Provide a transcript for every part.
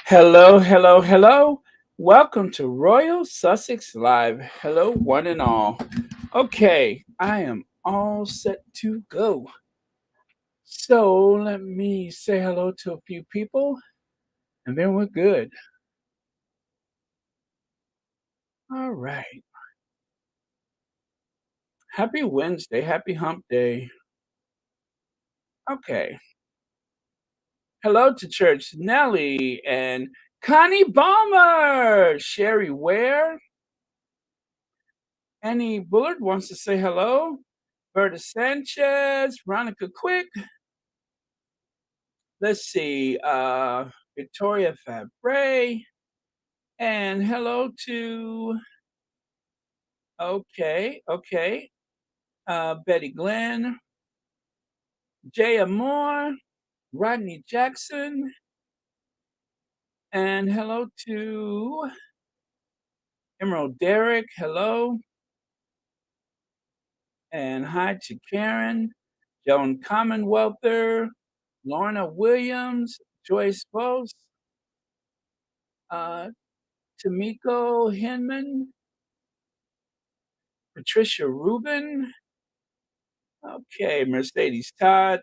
Hello, hello, hello. Welcome to Royal Sussex Live. Hello, one and all. Okay, I am all set to go. So let me say hello to a few people and then we're good. All right. Happy Wednesday. Happy hump day. Okay. Hello to Church Nellie and Connie Balmer. Sherry Ware. Annie Bullard wants to say hello. Berta Sanchez. Veronica Quick. Let's see, Victoria Fabre, and hello to, okay, Betty Glenn, Jay Moore, Rodney Jackson, and hello to Emerald Derrick, hello, and hi to Karen, Joan Commonwealther, Lorna Williams, Joyce Bose, uh, Tamiko Hinman, Patricia Rubin, okay, Mercedes Todd,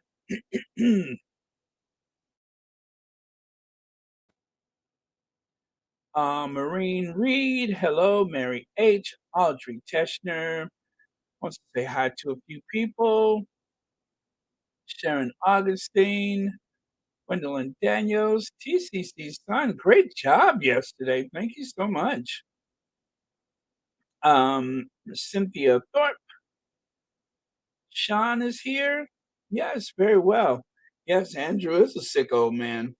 Maureen Reed, hello, Mary H, Audrey Teschner, wants to say hi to a few people, Sharon Augustine, Gwendolyn Daniels, TCC's son, great job yesterday, thank you so much. Cynthia Thorpe, Sean is here, yes, very well. Yes, Andrew is a sick old man.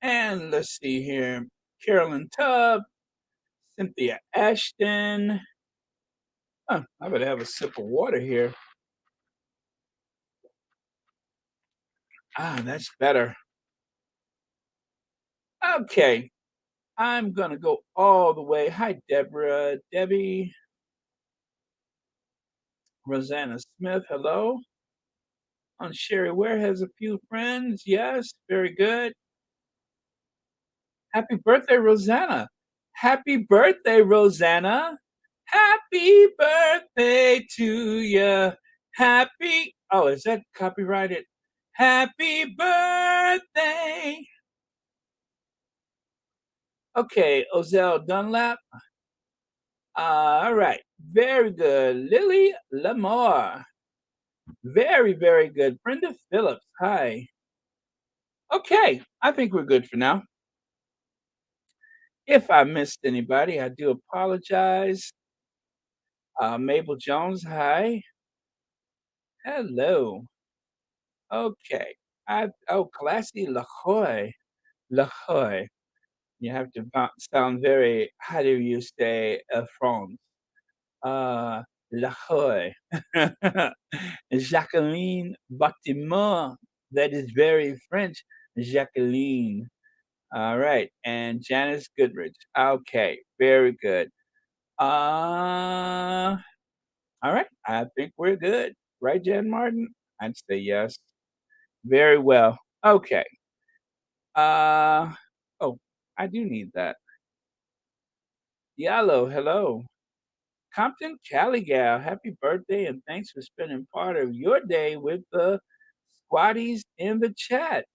And let's see here, Carolyn Tubb, Cynthia Ashton. Huh, I better have a sip of water here. Ah, that's better. Okay, I'm gonna go all the way. Hi, Deborah, Debbie, Rosanna Smith. Hello. On Sherry Ware has a few friends. Yes, very good. Happy birthday, Rosanna. Happy birthday, Rosanna. Happy birthday to you. Happy. Oh, is that copyrighted? Happy birthday. Okay, Ozell Dunlap. All right. Very good. Lily Lamar. Very, very good. Brenda Phillips. Hi. Okay. I think we're good for now. If I missed anybody, I do apologize. Mabel Jones. Hi. Hello. Okay. Classy Lahoy. Lahoy. You have to sound very, how do you say, France? Uh, Lahoy. Jacqueline Bâtiment. That is very French. Jacqueline. All right. And Janice Goodrich. Okay. Very good. Uh, all right. I think we're good. Right, Jan Martin? I'd say yes. Very well. Okay. Uh, oh, I do need that. Yellow. Hello. Compton Caligal, happy birthday and thanks for spending part of your day with the squatties in the chat.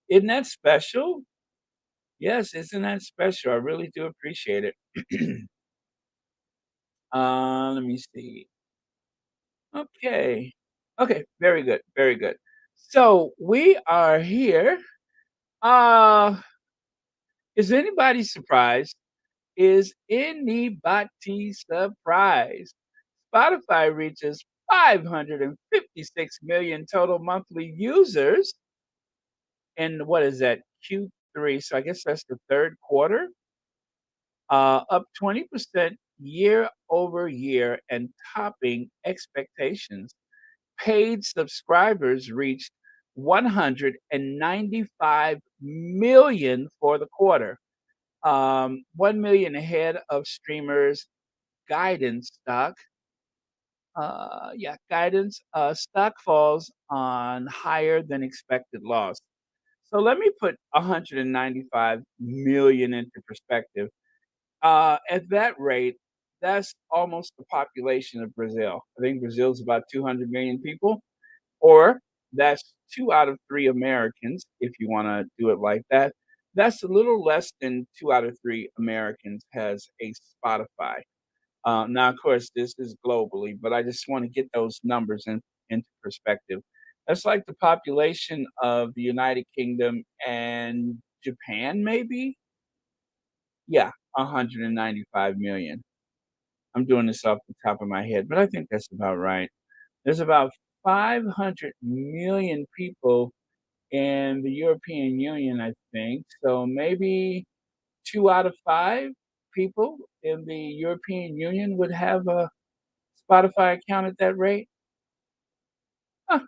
Isn't that special? Yes, isn't that special? I really do appreciate it. Let me see. Okay. Okay, very good, very good. So we are here. Uh, is anybody surprised? Is anybody surprised? Spotify reaches 556 million total monthly users in what is that, Q3? So I guess that's the third quarter, up 20% year over year and topping expectations. Paid subscribers reached 195 million for the quarter, 1 million ahead of streamers' guidance stock. Yeah, guidance. Stock falls on higher than expected loss. So let me put 195 million into perspective. At that rate, that's almost the population of Brazil. I think Brazil's about 200 million people, or that's 2 out of 3 Americans, if you wanna do it like that. That's a little less than 2 out of 3 Americans has a Spotify. Now, of course, this is globally, but I just wanna get those numbers into perspective. That's like the population of the United Kingdom and Japan, maybe? Yeah, 195 million. I'm doing this off the top of my head, but I think that's about right. There's about 500 million people in the European Union, I think. So maybe 2 out of 5 people in the European Union would have a Spotify account at that rate. Huh,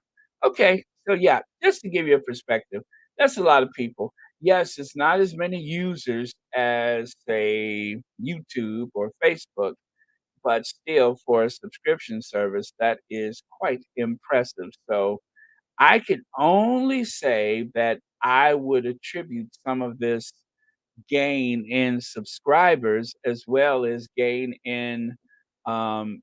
okay. So yeah, just to give you a perspective, that's a lot of people. Yes, it's not as many users as say YouTube or Facebook, but still for a subscription service, that is quite impressive. So I can only say that I would attribute some of this gain in subscribers as well as gain in, um,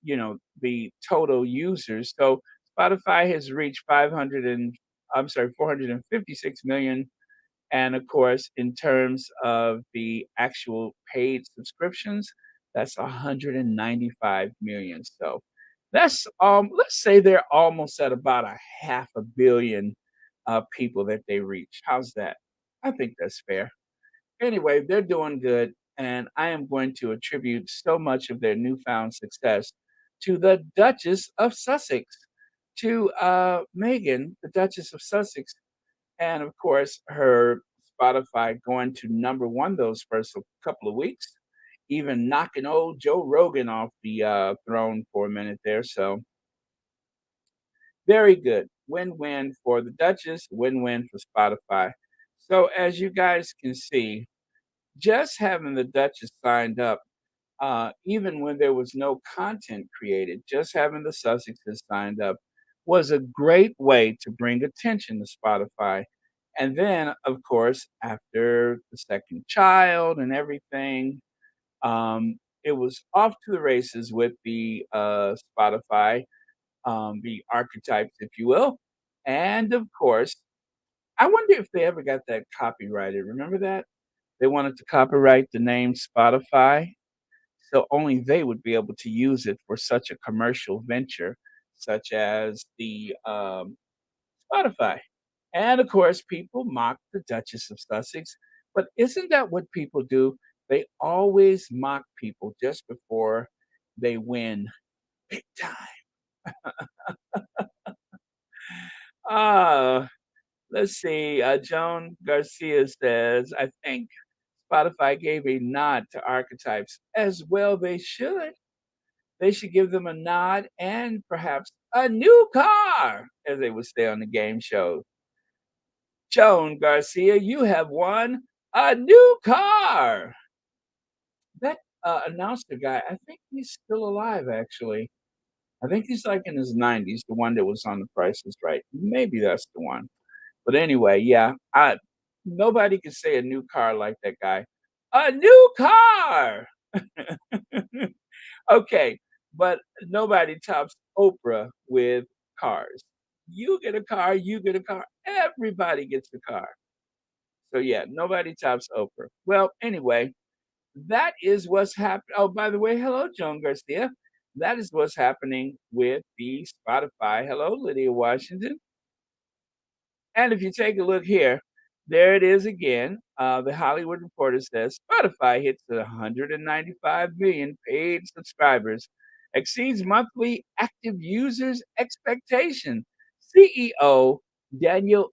the total users. So Spotify has reached 456 million. And of course, in terms of the actual paid subscriptions, that's 195 million. So that's let's say they're almost at about a half a billion people that they reach. How's that? I think that's fair. Anyway, they're doing good, and I am going to attribute so much of their newfound success to the Duchess of Sussex, to Meghan, the Duchess of Sussex, and of course, her Spotify going to number one those first couple of weeks, even knocking old Joe Rogan off the throne for a minute there. So very good. Win-win for the Duchess, win-win for Spotify. So as you guys can see, just having the Duchess signed up, even when there was no content created, just having the Sussexes signed up was a great way to bring attention to Spotify. And then, of course, after the second child and everything, it was off to the races with the Spotify, the archetypes, if you will. And of course, I wonder if they ever got that copyrighted. Remember that? They wanted to copyright the name Spotify, so only they would be able to use it for such a commercial venture, such as the Spotify. And of course, people mock the Duchess of Sussex, but isn't that what people do? They always mock people just before they win big time. Ah, let's see. Joan Garcia says, I think Spotify gave a nod to archetypes as well. They should. They should give them a nod and perhaps a new car, as they would say on the game show. Joan Garcia, you have won a new car. That announcer guy, I think he's still alive, actually. I think he's like in his 90s, the one that was on The Price is Right. Maybe that's the one. But anyway, yeah, nobody can say a new car like that guy. A new car! Okay, but nobody tops Oprah with cars. You get a car, you get a car, everybody gets a car. So yeah, nobody tops Oprah. Well, anyway, that is what's happening. Oh, by the way, hello, Joan Garcia. That is what's happening with the Spotify. Hello, Lydia Washington. And if you take a look here, there it is again. The Hollywood Reporter says Spotify hits 195 million paid subscribers, exceeds monthly active users expectation. CEO Daniel,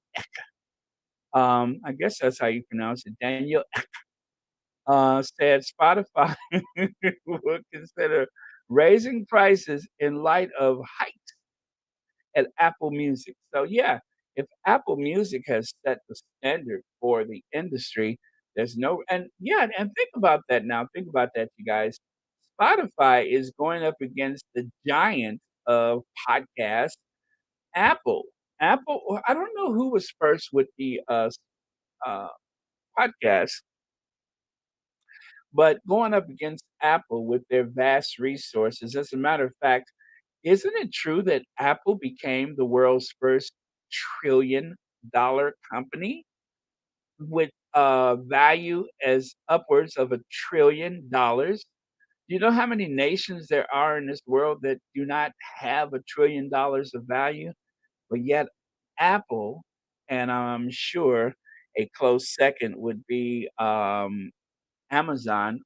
I guess that's how you pronounce it, Daniel, said Spotify would consider raising prices in light of hikes at Apple Music. So yeah, if Apple Music has set the standard for the industry, there's no and yeah, and think about that now. Think about that, you guys. Spotify is going up against the giant of podcasts, Apple. Apple, I don't know who was first with the uh, podcast, but going up against Apple with their vast resources. As a matter of fact, isn't it true that Apple became the world's first trillion-dollar company with value as upwards of $1 trillion? Do you know how many nations there are in this world that do not have $1 trillion of value? But yet, Apple, and I'm sure a close second would be Amazon.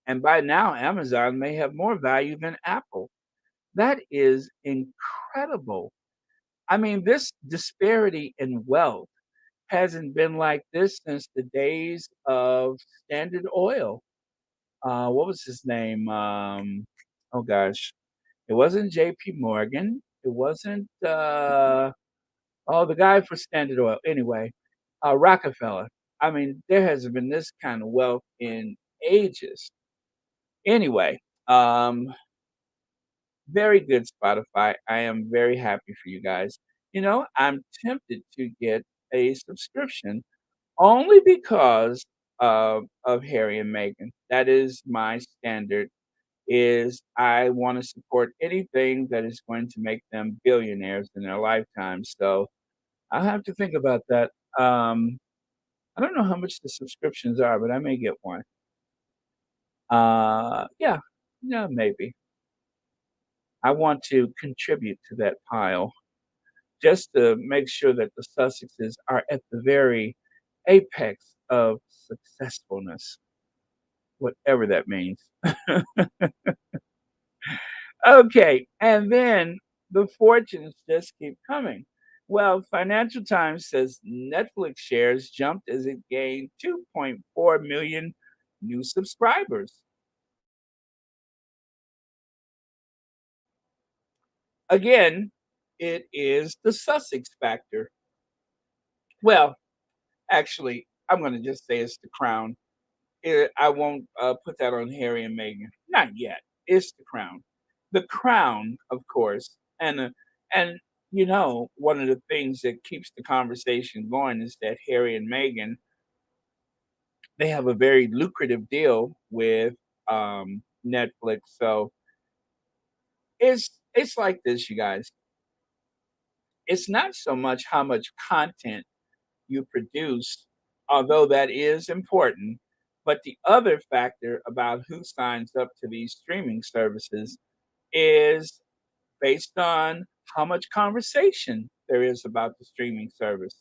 And by now, Amazon may have more value than Apple. That is incredible. I mean, this disparity in wealth hasn't been like this since the days of Standard Oil. What was his name? Oh gosh, it wasn't J.P. Morgan. It wasn't the guy for Standard Oil. Anyway, Rockefeller. I mean, there hasn't been this kind of wealth in ages. Anyway, very good Spotify. I am very happy for you guys. I'm tempted to get a subscription only because of Harry and Meghan. That is my standard. Is I want to support anything that is going to make them billionaires in their lifetime. So I'll have to think about that. I don't know how much the subscriptions are, but I may get one. Yeah, yeah, maybe. I want to contribute to that pile just to make sure that the Sussexes are at the very apex of successfulness, whatever that means. Okay, and then the fortunes just keep coming. Well, Financial Times says Netflix shares jumped as it gained 2.4 million new subscribers. Again, it is the Sussex factor. Well, actually, I'm going to just say it's the crown. I won't put that on Harry and Meghan. Not yet. It's the crown. The crown, of course, and one of the things that keeps the conversation going is that Harry and Meghan, they have a very lucrative deal with Netflix. So it's like this, you guys. It's not so much how much content you produce, although that is important. But the other factor about who signs up to these streaming services is based on how much conversation there is about the streaming service.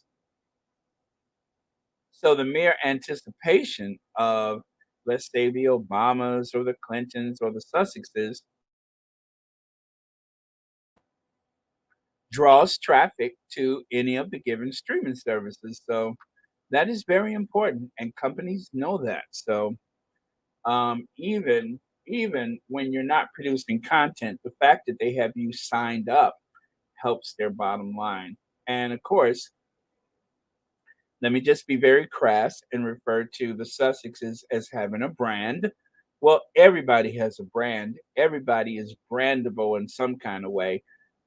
So the mere anticipation of, let's say, the Obamas or the Clintons or the Sussexes draws traffic to any of the given streaming services. So that is very important, and companies know that. So even when you're not producing content, the fact that they have you signed up helps their bottom line. And of course, let me just be very crass and refer to the Sussexes as having a brand. Well, everybody has a brand. Everybody is brandable in some kind of way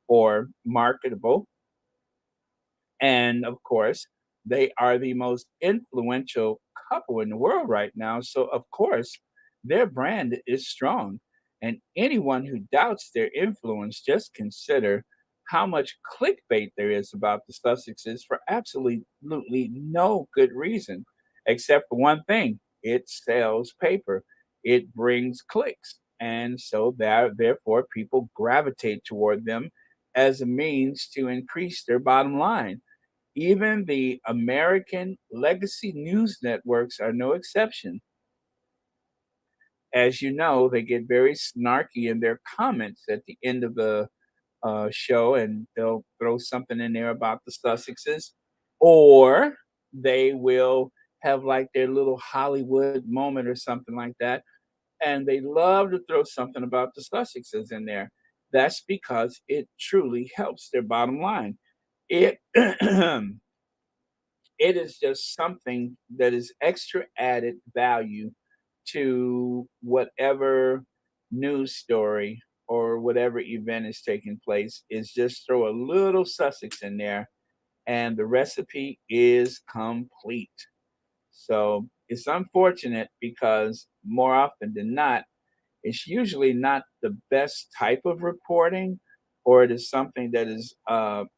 or marketable. And of course, they are the most influential couple in the world right now. So, of course, their brand is strong. And anyone who doubts their influence, just consider how much clickbait there is about the Sussexes for absolutely no good reason, except for one thing: it sells paper, it brings clicks. And so, therefore, people gravitate toward them as a means to increase their bottom line. Even the American legacy news networks are no exception. As you know, they get very snarky in their comments at the end of the show, and they'll throw something in there about the Sussexes, or they will have like their little Hollywood moment or something like that, and they love to throw something about the Sussexes in there. That's because it truly helps their bottom line. It it is just something that is extra added value to whatever news story or whatever event is taking place is just throw a little Sussex in there and the recipe is complete. So it's unfortunate because more often than not, it's usually not the best type of reporting, or it is something that is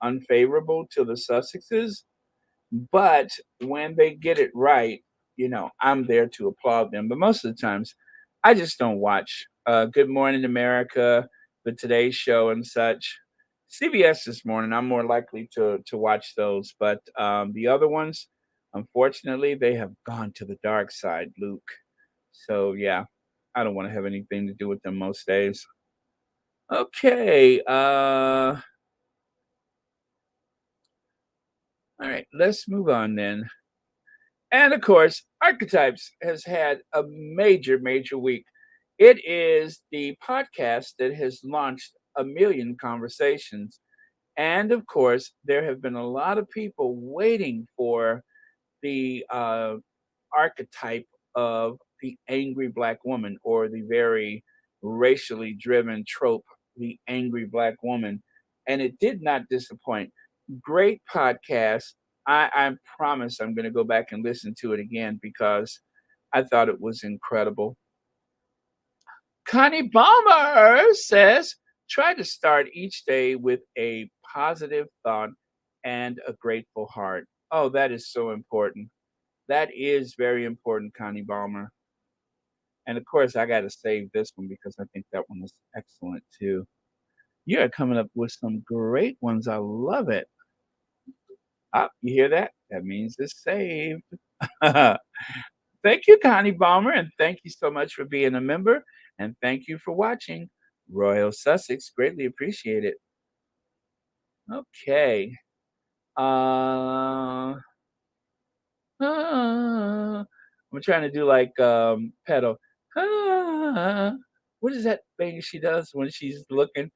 unfavorable to the Sussexes. But when they get it right, I'm there to applaud them. But most of the times, I just don't watch Good Morning America, the Today Show, and such. CBS this morning, I'm more likely to watch those. But the other ones, unfortunately, they have gone to the dark side, Luke. So yeah, I don't want to have anything to do with them most days. Okay, all right, let's move on then. And of course, Archetypes has had a major, major week. It is the podcast that has launched a million conversations. And of course, there have been a lot of people waiting for the archetype of the angry black woman or the very racially driven trope, the angry black woman. And it did not disappoint. Great podcast. I promise I'm going to go back and listen to it again because I thought it was incredible. Connie Balmer says, try to start each day with a positive thought and a grateful heart. Oh, that is so important. That is very important, Connie Balmer. And of course, I got to save this one because I think that one is excellent too. You are coming up with some great ones. I love it. Ah, you hear that? That means it's saved. Thank you, Connie Balmer, and thank you so much for being a member. And thank you for watching Royal Sussex. Greatly appreciate it. Okay. Ah, I'm trying to do like pedal. Ah, what is that thing she does when she's looking?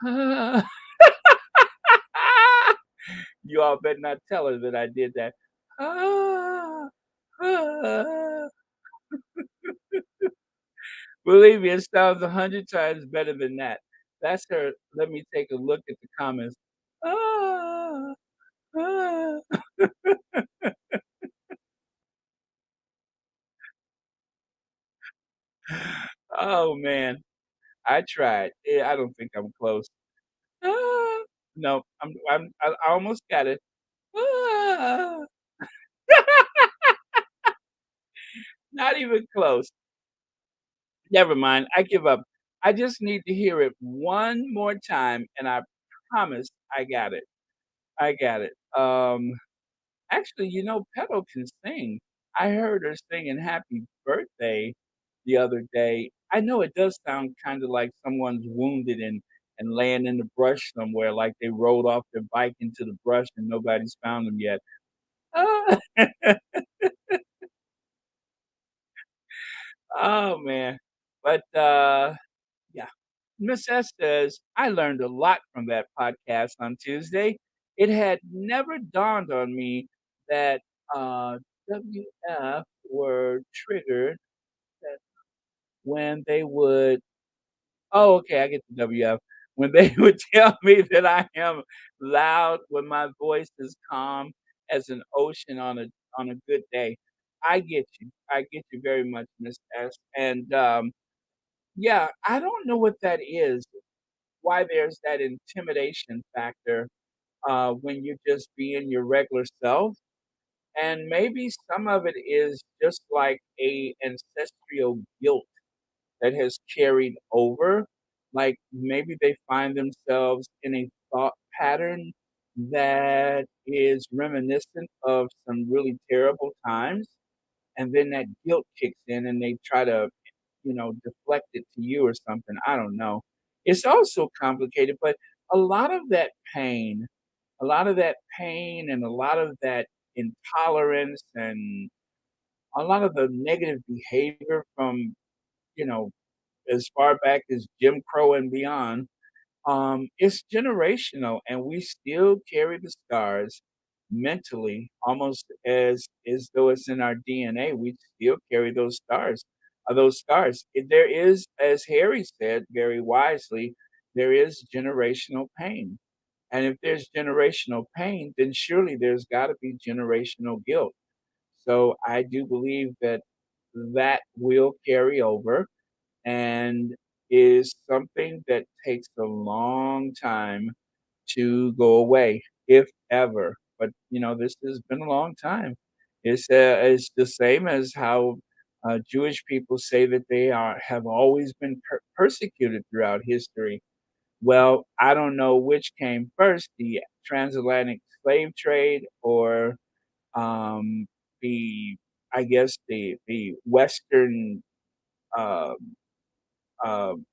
Ah, you all better not tell her that I did that. Ah, ah. Believe me, it sounds 100 times better than that. That's her. Let me take a look at the comments. Ah, ah. Oh man, I tried. I don't think I'm close. Ah, no, I almost got it. Ah, not even close. Never mind, I give up. I just need to hear it one more time, and I promise I got it. I got it. Actually, Petal can sing. I heard her singing "Happy Birthday" the other day. I know it does sound kinda like someone's wounded and laying in the brush somewhere, like they rode off their bike into the brush and nobody's found them yet. Ah. Oh, man. But, yeah. Miss S says, "I learned a lot from that podcast on Tuesday. It had never dawned on me that, WF were triggered that when they would" oh, okay, I get the WF. When they would tell me that I am loud when my voice is calm as an ocean on a good day. I get you. I get you very much, Miss S. And, yeah, I don't know what that is, why there's that intimidation factor, when you're just being your regular self, and maybe some of it is just like a ancestral guilt that has carried over. Like maybe they find themselves in a thought pattern that is reminiscent of some really terrible times. And then that guilt kicks in and they try to, deflect it to you or something. I don't know. It's also complicated, but a lot of that pain, a lot of that pain and a lot of that intolerance and a lot of the negative behavior from, you know, as far back as Jim Crow and beyond, it's generational, and we still carry the scars mentally, almost as though it's in our DNA. We still carry those scars. those scars. There is, as Harry said very wisely, there is generational pain. And if there's generational pain, then surely there's got to be generational guilt. So I do believe that that will carry over and is something that takes a long time to go away, if ever. But this has been a long time. It's the same as how Jewish people say that they have always been persecuted throughout history. Well, I don't know which came first, the transatlantic slave trade or um, the I guess the Western uh,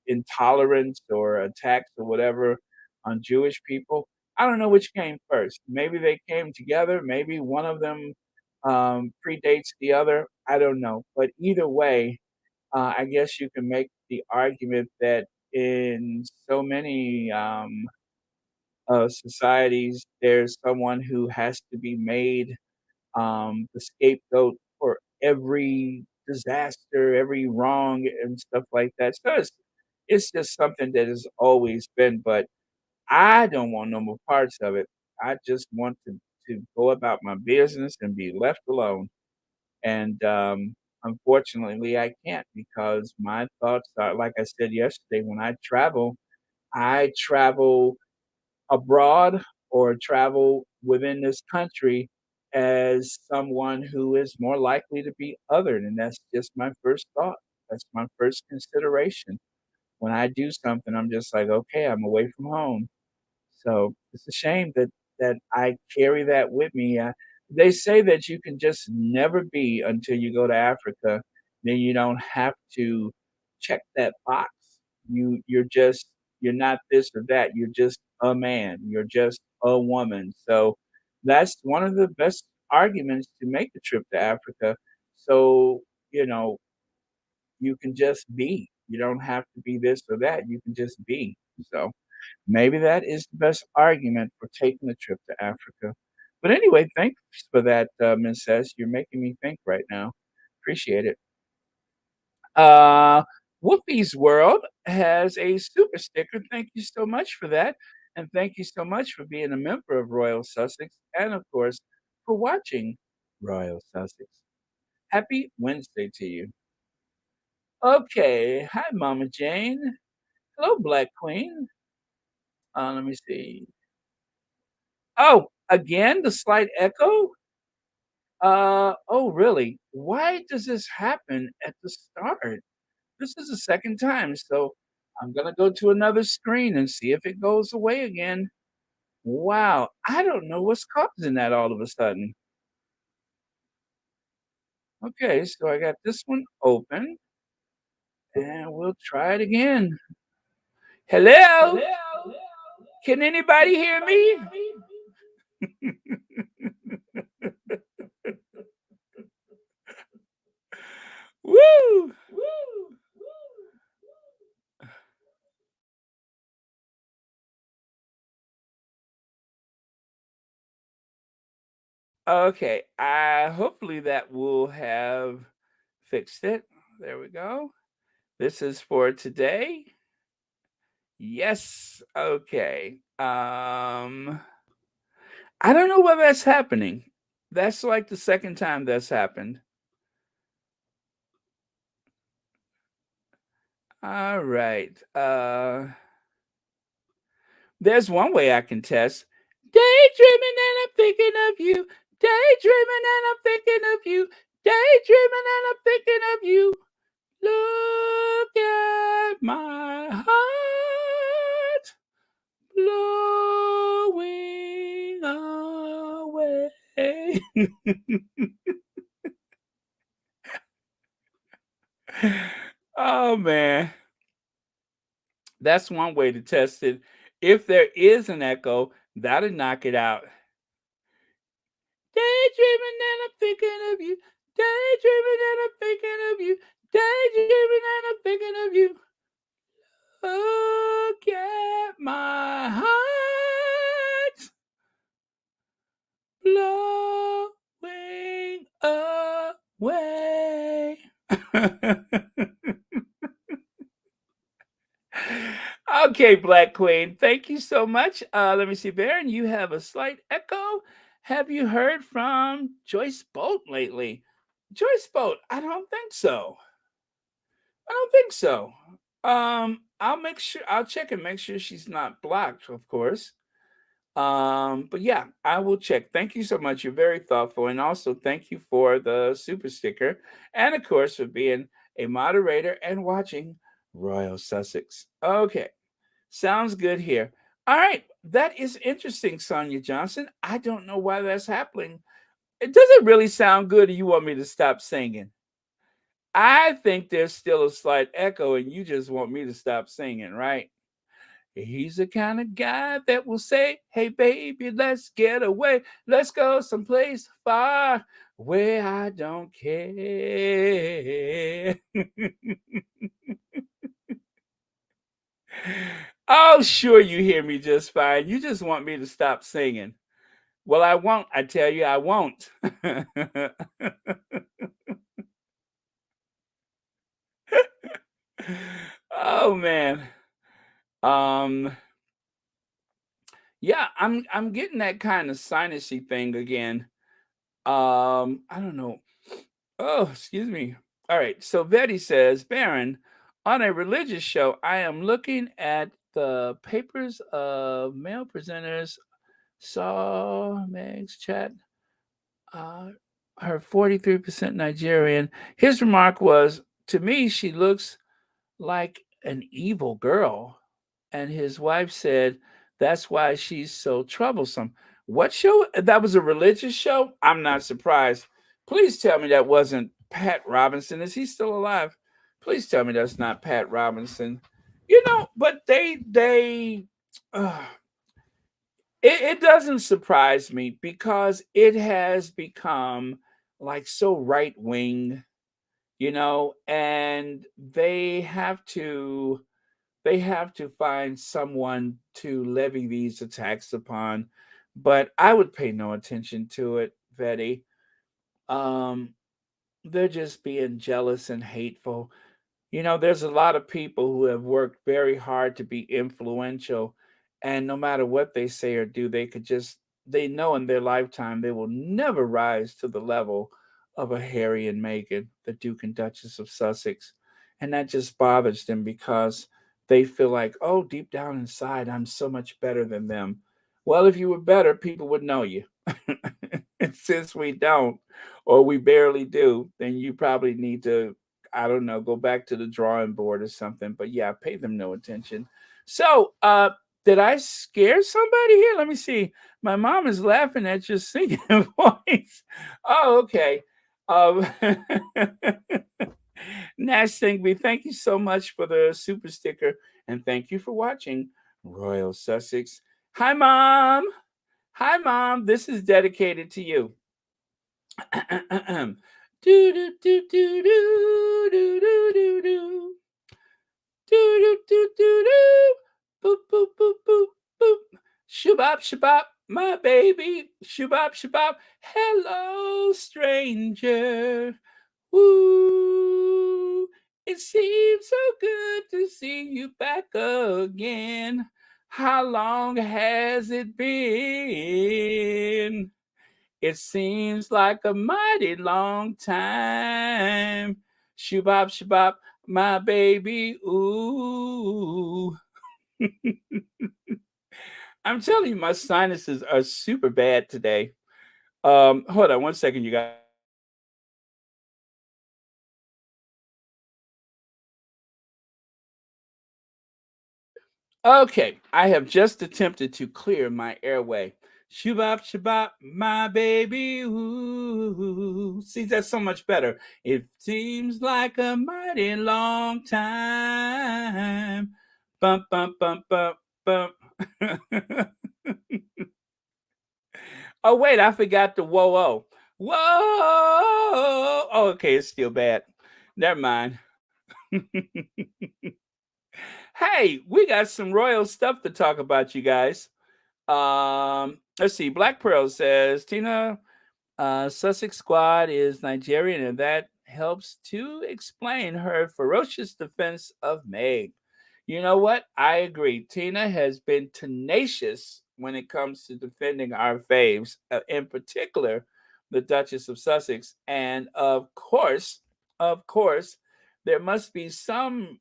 intolerance or attacks or whatever on Jewish people. I don't know which came first. Maybe they came together. Maybe one of them predates the other. I don't know. But either way, I guess you can make the argument that in so many societies, there's someone who has to be made the scapegoat for every disaster, every wrong, and stuff like that. So it's just something that has always been, but I don't want no more parts of it. I just want to go about my business and be left alone. And unfortunately, I can't because my thoughts are, like I said yesterday, when I travel abroad or travel within this country as someone who is more likely to be othered, and that's just my first thought. That's my first consideration. When I do something, I'm just like, "Okay, I'm away from home." So, it's a shame that I carry that with me. They say that you can just never be until you go to Africa, then you don't have to check that box. You're not this or that, you're just a man, you're just a woman. So, that's one of the best arguments to make a trip to Africa. So, you know, you can just be. You don't have to be this or that, you can just be. So maybe that is the best argument for taking a trip to Africa. But anyway, thanks for that, Ms. Says. You're making me think right now. Appreciate it. Uh, Whoopi's World has a super sticker. Thank you so much for that. And thank you so much for being a member of Royal Sussex and, of course, for watching Royal Sussex. Happy Wednesday to you. Okay. Hi, Mama Jane. Hello, Black Queen. Let me see. Oh, again, the slight echo? Oh, really? Why does this happen at the start? This is the second time, so I'm gonna go to another screen and see if it goes away again. Wow, I don't know what's causing that all of a sudden. Okay, so I got this one open, and we'll try it again. Hello? Can anybody hear me? Woo! Okay, hopefully that will have fixed it. There we go. This is for today. Yes. Okay. I don't know why that's happening. That's like the second time that's happened. All right. There's one way I can test. Daydreaming and I'm thinking of you. Daydreaming and I'm thinking of you. Daydreaming and I'm thinking of you. Look at my heart blowing away. Oh man, that's one way to test it. If there is an echo, that'll knock it out. Daydreaming and I'm thinking of you. Daydreaming and I'm thinking of you. Daydreaming and I'm thinking of you. Look at my heart blowing away. Okay, Black Queen. Thank you so much. Let me see, Baron. You have a slight echo. Have you heard from Joyce Bolt lately? Joyce Bolt, I don't think so. I don't think so. I'll make sure I'll check and make sure she's not blocked, of course. But yeah, I will check. Thank you so much. You're very thoughtful. And also thank you for the super sticker. And of course for being a moderator and watching Royal Sussex. Okay. Sounds good here. All right. That is interesting, Sonia Johnson. I don't know why that's happening. It doesn't really sound good. You want me to stop singing? I think there's still a slight echo, and you just want me to stop singing, right? He's the kind of guy that will say, "Hey, baby, let's get away. Let's go someplace far where I don't care." Oh, sure, you hear me just fine. You just want me to stop singing. Well, I won't. I tell you, I won't. Oh man. Um yeah, I'm getting that kind of sinusy thing again. I don't know. Oh, excuse me. All right. So Betty says, Baron, on a religious show, I am looking at the papers of male presenters. Saw Meg's chat. Uh, her 43% Nigerian. His remark was, to me, she looks like an evil girl. And his wife said, that's why she's so troublesome. What show? That was a religious show? I'm not surprised. Please tell me that wasn't Pat Robinson. Is he still alive? Please tell me that's not Pat Robinson. But uh, it doesn't surprise me because it has become like so right wing, and they have to find someone to levy these attacks upon. But I would pay no attention to it, Betty. Um, they're just being jealous and hateful. There's a lot of people who have worked very hard to be influential, and no matter what they say or do, they know in their lifetime they will never rise to the level of a Harry and Meghan, the Duke and Duchess of Sussex. And that just bothers them because they feel like, oh, deep down inside, I'm so much better than them. Well, if you were better, people would know you. And since we don't, or we barely do, then you probably need to, I don't know, go back to the drawing board or something. But yeah, pay them no attention. So, did I scare somebody here? Let me see. My mom is laughing at your singing voice. Oh, okay. Um, Nash Singby, thank you so much for the super sticker, and thank you for watching Royal Sussex. Hi, Mom. Hi, Mom. This is dedicated to you. Do do do do do do do do do. Do do do do do. Boop boop boop boop boop. Shabop shabop, my baby. Shabop shabop. Hello, stranger. Woo! It seems so good to see you back again. How long has it been? It seems like a mighty long time. Shabop shabop, my baby. Ooh. I'm telling you, my sinuses are super bad today. Hold on one second, you guys. Okay, I have just attempted to clear my airway. Shabop shabop, my baby. Ooh. See, that's so much better. It seems like a mighty long time. Bump, bump, bump, bump, bump. Oh, wait, I forgot the whoa, whoa. Whoa. Oh, okay, it's still bad. Never mind. Hey, we got some royal stuff to talk about, you guys. Let's see. Black Pearl says Tina Sussex squad is Nigerian, and that helps to explain her ferocious defense of Meg. You know what? I agree. Tina has been tenacious when it comes to defending our faves, in particular, the Duchess of Sussex. And of course, there must be some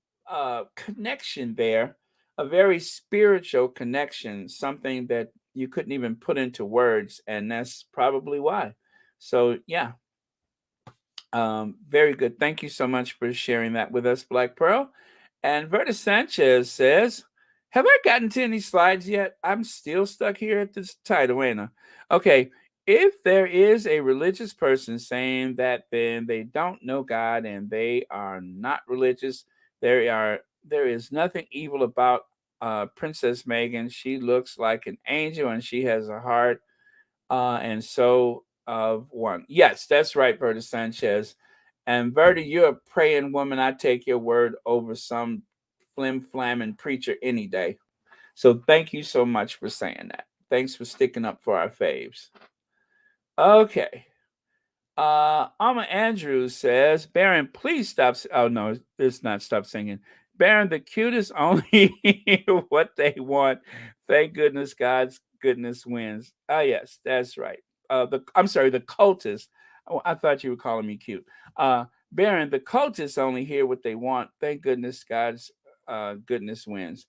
connection there, a very spiritual connection, something that you couldn't even put into words. And that's probably why. So, yeah, very good. Thank you so much for sharing that with us, Black Pearl. And Verta Sanchez says, have I gotten to any slides yet? I'm still stuck here at this title, ain't I? Okay. If there is a religious person saying that, then they don't know God and they are not religious. There is nothing evil about Princess Meghan. She looks like an angel and she has a heart, and so of one. Yes, that's right, Verta Sanchez. And Verta, you're a praying woman. I take your word over some flim flamming preacher any day. So thank you so much for saying that. Thanks for sticking up for our faves. Okay. Alma Andrews says, Baron, please stop. Oh, no, it's not stop singing. Baron, the cutest only hear what they want. Thank goodness God's goodness wins. Ah, yes, that's right. I'm sorry, the cultists. Oh, I thought you were calling me cute. Baron, the cultists only hear what they want. Thank goodness God's goodness wins.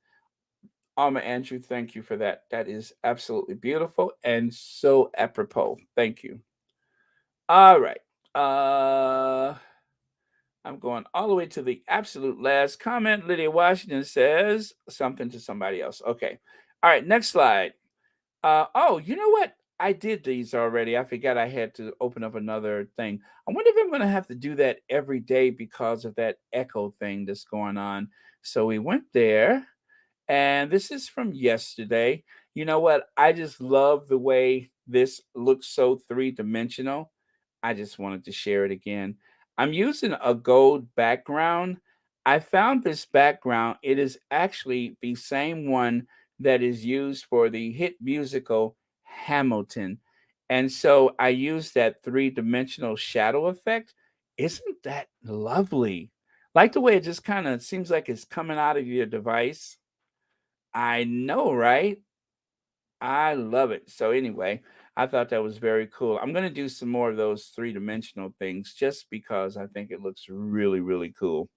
Alma Andrew, thank you for that. That is absolutely beautiful and so apropos. Thank you. All right. Uh, I'm going all the way to the absolute last comment. Lydia Washington says something to somebody else. Okay. All right. Next slide. Oh, you know what? I did these already. I forgot I had to open up another thing. I wonder if I'm going to have to do that every day because of that echo thing that's going on. So we went there. And this is from yesterday. You know what? I just love the way this looks so three-dimensional. I just wanted to share it again. I'm using a gold background. I found this background. It is actually the same one that is used for the hit musical Hamilton. And so I use that three-dimensional shadow effect. Isn't that lovely? Like the way it just kind of seems like it's coming out of your device. I know, right? I love it. So anyway, I thought that was very cool. I'm going to do some more of those three-dimensional things just because I think it looks really, really cool.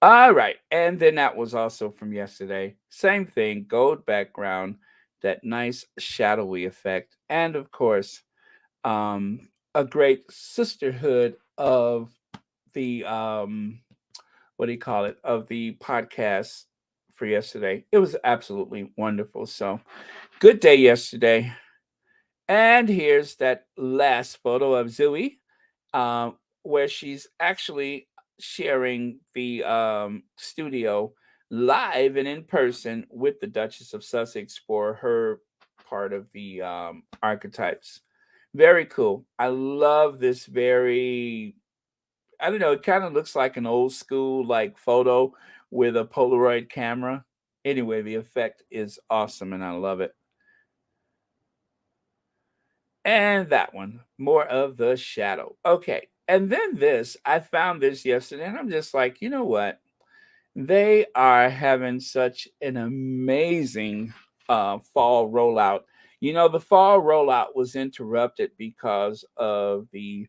All right. And then that was also from yesterday. Same thing, gold background, that nice shadowy effect. And of course, a great sisterhood of the what do you call it, of the podcast for yesterday. It was absolutely wonderful. So good day yesterday. And here's that last photo of Zooey, where she's actually sharing the studio live and in person with the Duchess of Sussex for her part of the archetypes. Very cool. I love this very, I don't know, it kind of looks like an old school like photo with a Polaroid camera. Anyway, the effect is awesome and I love it. And that one, more of the shadow. Okay. And then this, I found this yesterday and I'm just like, you know what? They are having such an amazing fall rollout. You know, the fall rollout was interrupted because of the,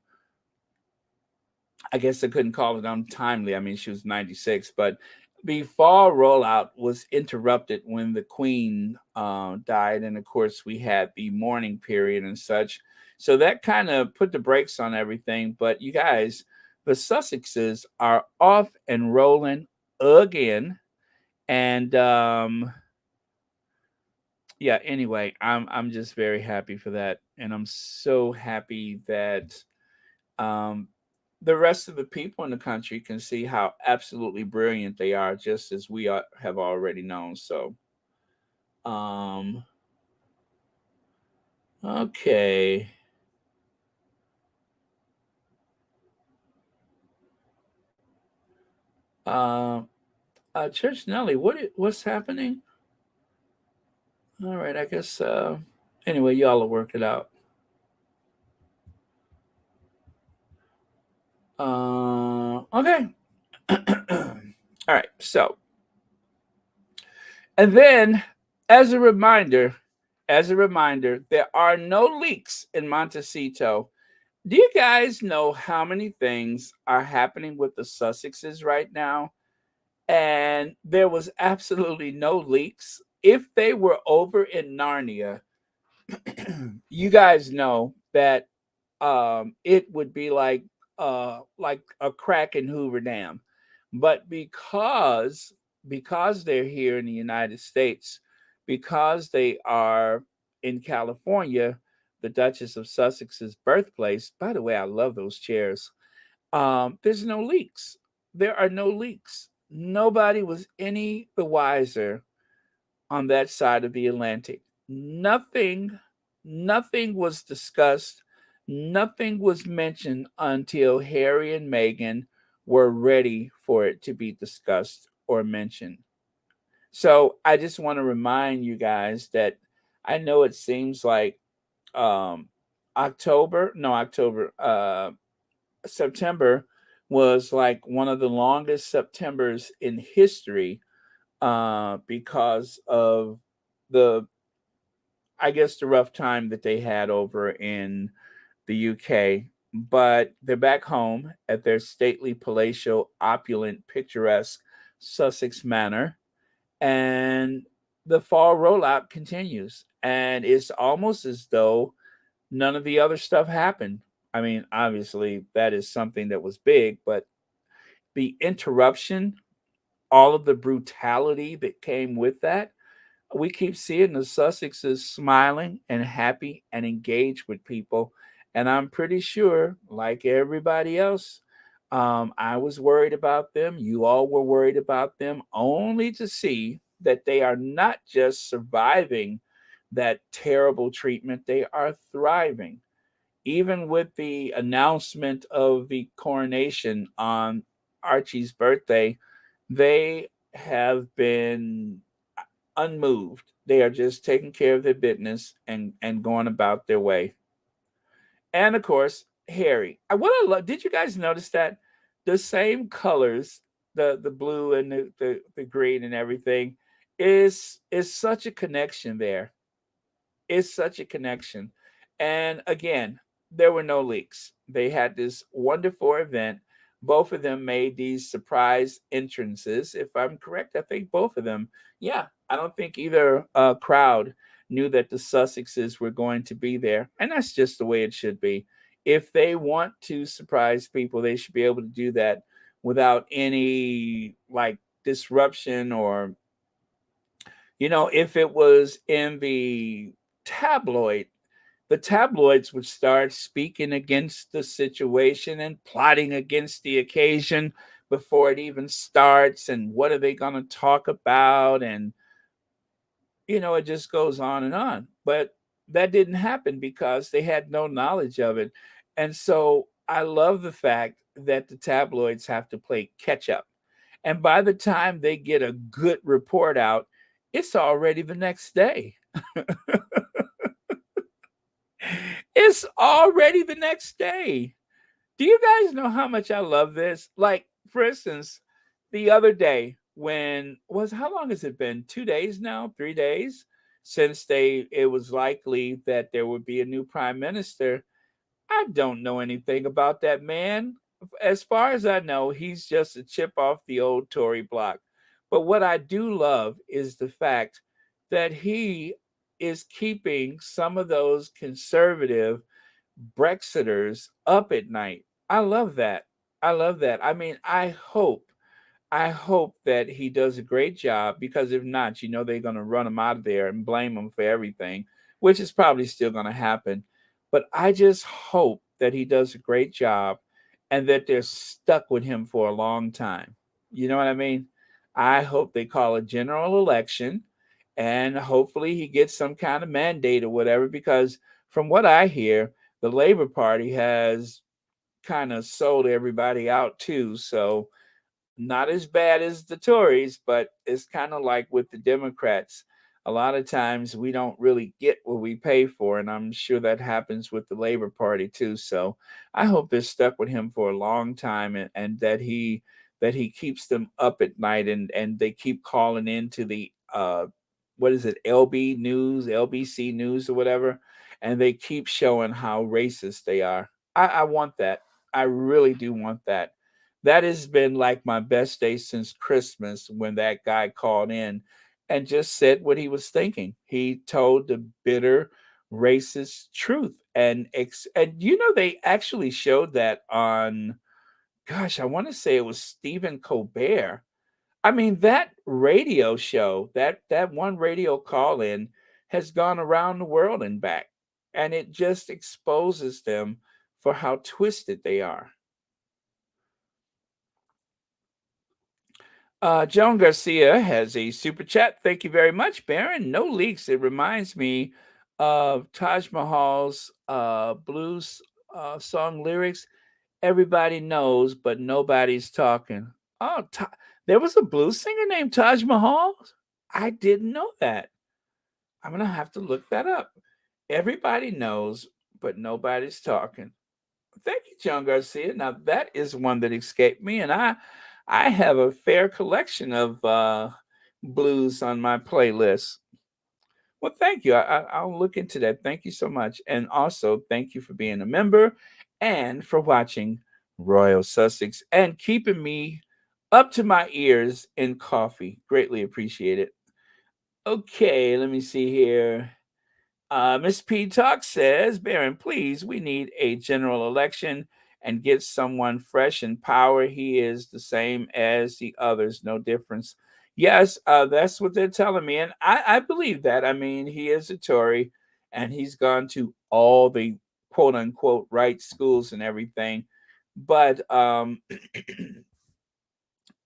I guess I couldn't call it untimely. I mean, she was 96, but the fall rollout was interrupted when the Queen died. And of course, we had the mourning period and such. So that kind of put the brakes on everything. But you guys, the Sussexes are off and rolling again. And yeah, anyway, I'm just very happy for that. And I'm so happy that um, the rest of the people in the country can see how absolutely brilliant they are, just as we have already known. So, um, okay. Um, Church Nelly, what's happening? All right, I guess. Anyway, y'all will work it out. Okay. All right. So, and then as a reminder, there are no leaks in Montecito. Do you guys know how many things are happening with the Sussexes right now? And there was absolutely no leaks. If they were over in Narnia, you guys know that it would be like a crack in Hoover Dam. But because they're here in the United States, because they are in California, the Duchess of Sussex's birthplace. By the way, I love those chairs. There's no leaks. There are no leaks. Nobody was any the wiser on that side of the Atlantic. Nothing, nothing was discussed. Nothing was mentioned until Harry and Meghan were ready for it to be discussed or mentioned. So I just want to remind you guys that I know it seems like um, September was like one of the longest Septembers in history because of the, I guess, the rough time that they had over in the UK. But they're back home at their stately, palatial, opulent, picturesque Sussex Manor, and the fall rollout continues. And it's almost as though none of the other stuff happened. I mean, obviously, that is something that was big, but the interruption, all of the brutality that came with that, we keep seeing the Sussexes smiling and happy and engaged with people. And I'm pretty sure, like everybody else, I was worried about them. You all were worried about them, only to see that they are not just surviving that terrible treatment, they are thriving. Even with the announcement of the coronation on Archie's birthday, they have been unmoved. They are just taking care of their business and going about their way. And of course, Harry. What I love, did you guys notice that the same colors, the blue and the green and everything, is such a connection there. It's such a connection. And again, there were no leaks. They had this wonderful event. Both of them made these surprise entrances. If I'm correct, I think both of them. Yeah, I don't think either crowd knew that the Sussexes were going to be there. And that's just the way it should be. If they want to surprise people, they should be able to do that without any like disruption or if it was in tabloid, the tabloids would start speaking against the situation and plotting against the occasion before it even starts. And what are they going to talk about? And, it just goes on and on. But that didn't happen because they had no knowledge of it. And so I love the fact that the tabloids have to play catch up. And by the time they get a good report out, it's already the next day. It's already the next day. Do you guys know how much I love this? Like, for instance, the other day when was how long has it been? 2 days now, 3 days since it was likely that there would be a new prime minister. I don't know anything about that man. As far as I know, he's just a chip off the old Tory block. But what I do love is the fact that he is keeping some of those conservative Brexiters up at night. I love that. I love that. I mean, I hope that he does a great job because if not, they're going to run him out of there and blame him for everything, which is probably still going to happen. But I just hope that he does a great job and that they're stuck with him for a long time. You know what I mean? I hope they call a general election and hopefully he gets some kind of mandate or whatever because from what I hear, the Labor Party has kind of sold everybody out too. So not as bad as the Tories, but it's kind of like with the Democrats. A lot of times we don't really get what we pay for, and I'm sure that happens with the Labor Party too. So I hope they're stuck with him for a long time, and that he keeps them up at night, and they keep calling into the what is it, LB News, LBC News or whatever, and they keep showing how racist they are. I want that. I really do want that. That has been like my best day since Christmas when that guy called in and just said what he was thinking. He told the bitter racist truth, and they actually showed that on, gosh, I want to say it was Stephen Colbert. I mean, that radio show, that one radio call in has gone around the world and back, and it just exposes them for how twisted they are. Joan Garcia has a super chat. Thank you very much, Baron. No leaks. It reminds me of Taj Mahal's blues song lyrics. Everybody knows, but nobody's talking. Oh, there was a blues singer named Taj Mahal? I didn't know that. I'm gonna have to look that up. Everybody knows, but nobody's talking. Thank you, John Garcia. Now that is one that escaped me, and I have a fair collection of blues on my playlist. Well, thank you. I'll look into that. Thank you so much, and also thank you for being a member and for watching Royal Sussex and keeping me up to my ears in coffee. Greatly appreciate it. Okay, let me see here. Miss P Talk says, Baron, please, we need a general election and get someone fresh in power. He is the same as the others, no difference. Yes, that's what they're telling me. And I believe that. I mean, he is a Tory and he's gone to all the quote unquote right schools and everything. But I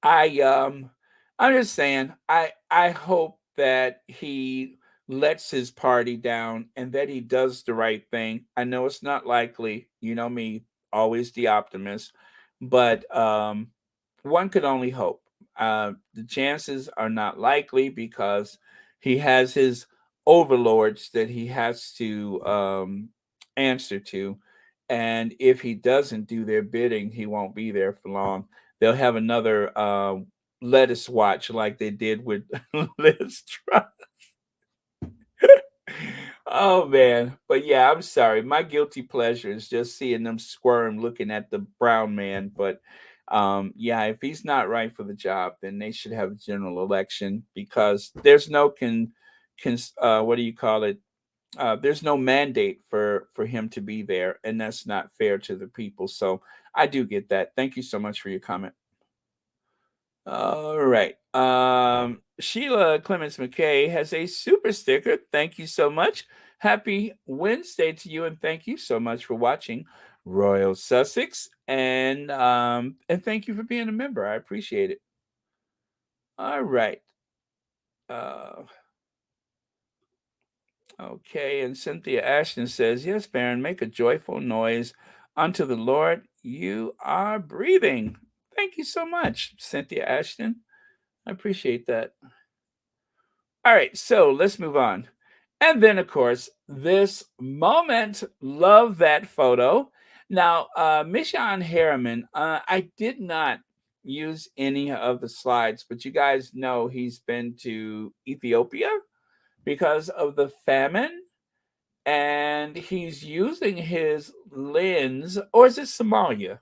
I'm just saying I hope that he lets his party down and that he does the right thing. I know it's not likely, you know me, always the optimist, but one could only hope. The chances are not likely because he has his overlords that he has to answer to, and if he doesn't do their bidding, he won't be there for long. They'll have another lettuce watch like they did with Liz Truss. Oh man, but yeah, I'm sorry. My guilty pleasure is just seeing them squirm looking at the brown man. But yeah, if he's not right for the job, then they should have a general election because there's no what do you call it? There's no mandate for him to be there, and that's not fair to the people. So I do get that. Thank you so much for your comment. All right. Sheila Clements McKay has a super sticker. Thank you so much. Happy Wednesday to you, and thank you so much for watching Royal Sussex. And thank you for being a member. I appreciate it. All right. Uh, okay, and Cynthia Ashton says, yes, Baron, make a joyful noise unto the Lord. You are breathing. Thank you so much, Cynthia Ashton. I appreciate that. All right, so let's move on. And then, of course, this moment, love that photo. Now, Mishan Harriman, I did not use any of the slides, but you guys know he's been to Ethiopia because of the famine, and he's using his lens, or is it Somalia?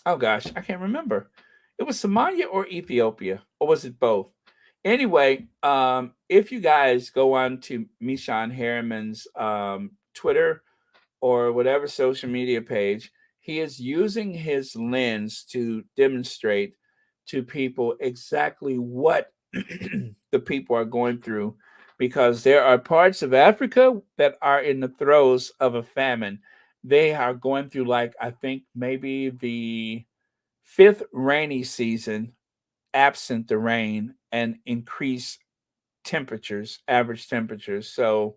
Oh gosh, I can't remember. It was Somalia or Ethiopia, or was it both? Anyway, if you guys go on to Mishan Harriman's Twitter or whatever social media page, he is using his lens to demonstrate to people exactly what the people are going through because there are parts of Africa that are in the throes of a famine. They are going through, like, I think maybe the fifth rainy season absent the rain and increased temperatures, average temperatures. So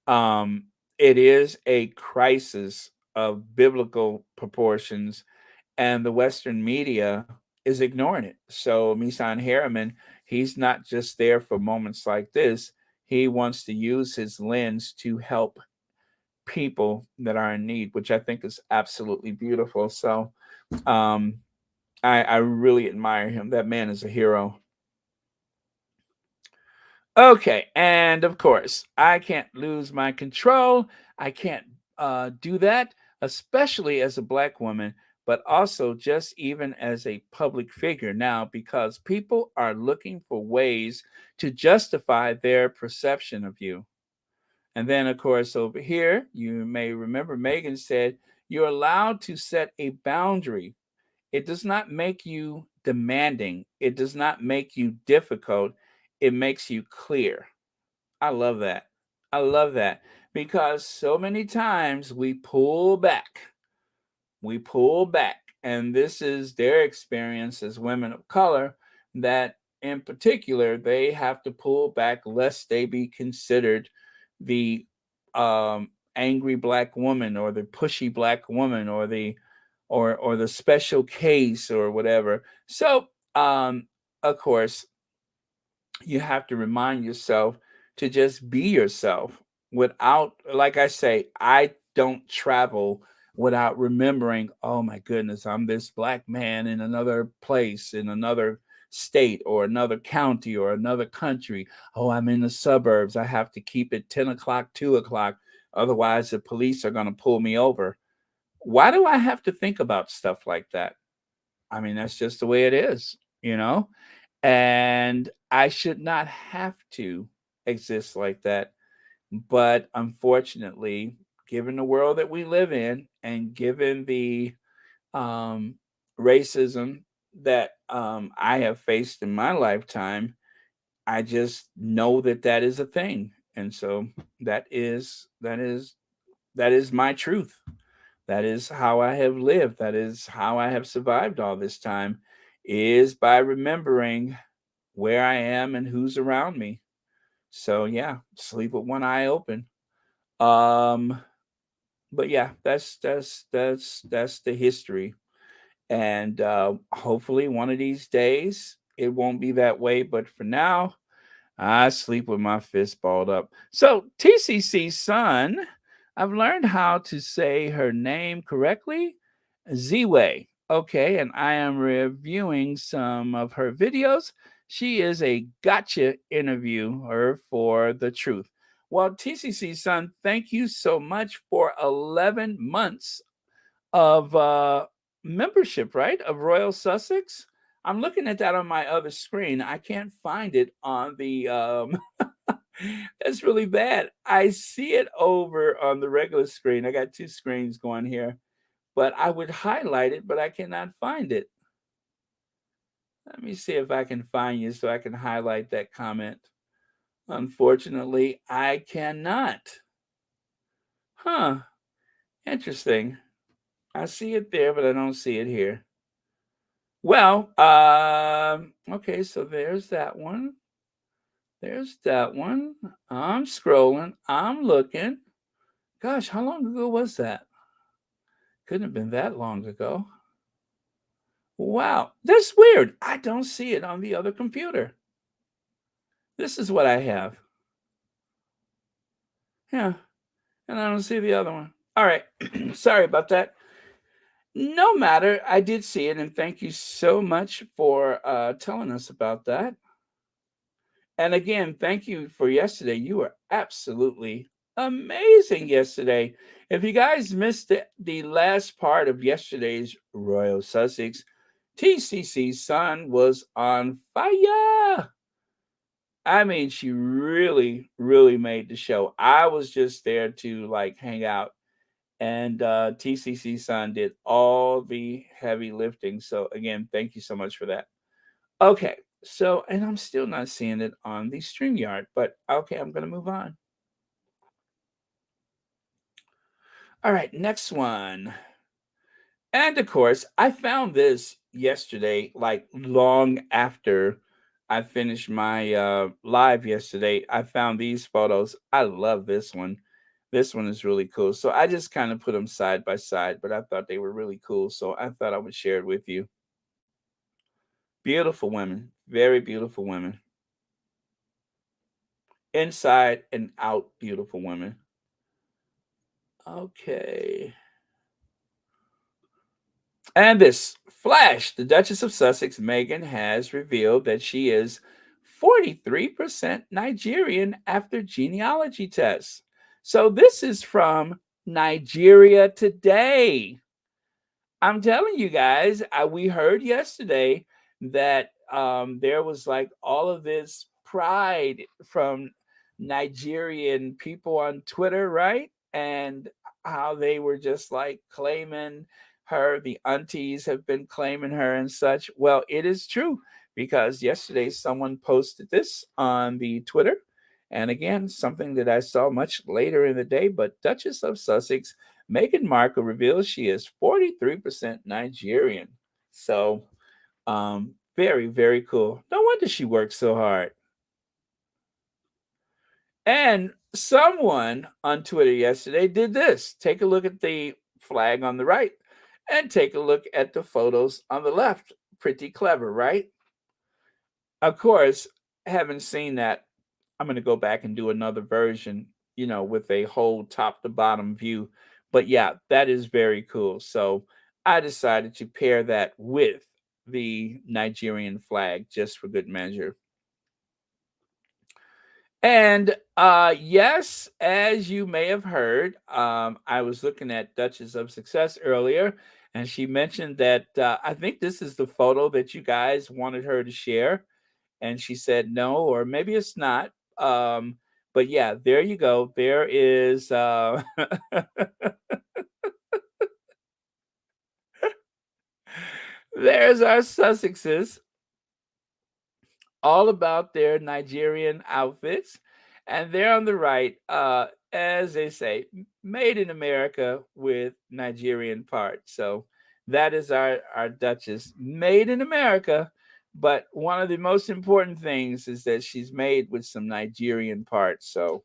um, it is a crisis of biblical proportions, and the Western media is ignoring it. So Misan Harriman, he's not just there for moments like this. He wants to use his lens to help people that are in need, which I think is absolutely beautiful. So I really admire him. That man is a hero. Okay, and of course, I can't lose my control. I can't do that, especially as a black woman, but also just even as a public figure now, because people are looking for ways to justify their perception of you. And then, of course, over here, you may remember Meghan said, you're allowed to set a boundary. It does not make you demanding, it does not make you difficult, it makes you clear. I love that. I love that because so many times we pull back. We pull back. And this is their experience as women of color that, in particular, they have to pull back lest they be considered the angry black woman or the pushy black woman or the special case or whatever. So, of course, you have to remind yourself to just be yourself without, like I say, I don't travel without remembering, oh my goodness, I'm this black man in another place, in another state or another county or another country. Oh, I'm in the suburbs. I have to keep it 10 o'clock, 2 o'clock. Otherwise, the police are going to pull me over. Why do I have to think about stuff like that? I mean, that's just the way it is, you know? And I should not have to exist like that. But unfortunately, given the world that we live in and given the um, racism that I have faced in my lifetime, I just know that that is a thing. And so that is my truth. That is how I have lived. That is how I have survived all this time, is by remembering where I am and who's around me. So yeah, sleep with one eye open. Um, but yeah, that's the history. And hopefully one of these days it won't be that way. But for now, I sleep with my fist balled up. So, TCC's son, I've learned how to say her name correctly. Ziwe. Okay, and I am reviewing some of her videos. She is a gotcha interviewer for The Truth. Well, TCC's son, thank you so much for 11 months of membership, right? Of Royal Sussex. I'm looking at that on my other screen. I can't find it on the that's really bad. I see it over on the regular screen. I got two screens going here, but I would highlight it, but I cannot find it. Let me see if I can find you so I can highlight that comment. Unfortunately, I cannot. Huh. Interesting. I see it there, but I don't see it here. Well, okay, so there's that one. There's that one. I'm scrolling. I'm looking. Gosh, how long ago was that? Couldn't have been that long ago. Wow, that's weird. I don't see it on the other computer. This is what I have. Yeah, and I don't see the other one. All right, sorry about that. No matter, I did see it, and thank you so much for telling us about that. And again, thank you for yesterday. You were absolutely amazing yesterday. If you guys missed the last part of yesterday's Royal Sussex, TCC's son was on fire. I mean, she really, really made the show. I was just there to like hang out, and TCC's son did all the heavy lifting. So again, thank you so much for that. Okay, so and I'm still not seeing it on the StreamYard, but okay, I'm gonna move on. All right, next one. And of course, I found this yesterday, like long after I finished my live yesterday. I found these photos. I love this one. This one is really cool. So I just kind of put them side by side, but I thought they were really cool. So I thought I would share it with you. Beautiful women, very beautiful women. Inside and out, beautiful women. Okay. And this flash, the Duchess of Sussex, Meghan, has revealed that she is 43% Nigerian after genealogy tests. So this is from Nigeria Today. I'm telling you guys, we heard yesterday that there was like all of this pride from Nigerian people on Twitter, right? And how they were just like claiming her. The aunties have been claiming her and such. Well, it is true because yesterday someone posted this on the Twitter. And again, something that I saw much later in the day, but Duchess of Sussex Meghan Markle reveals she is 43% Nigerian. So, very, very cool. No wonder she works so hard. And someone on Twitter yesterday did this. Take a look at the flag on the right and take a look at the photos on the left. Pretty clever, right? Of course, haven't seen that. I'm going to go back and do another version, with a whole top to bottom view. But yeah, that is very cool. So I decided to pair that with the Nigerian flag just for good measure. And yes, as you may have heard, I was looking at Duchess of Success earlier, and she mentioned that I think this is the photo that you guys wanted her to share. And she said no, or maybe it's not. But yeah, there you go. There is there's our Sussexes, all about their Nigerian outfits. And there on the right, as they say, made in America with Nigerian parts. So that is our Duchess, made in America. But one of the most important things is that she's made with some Nigerian parts. So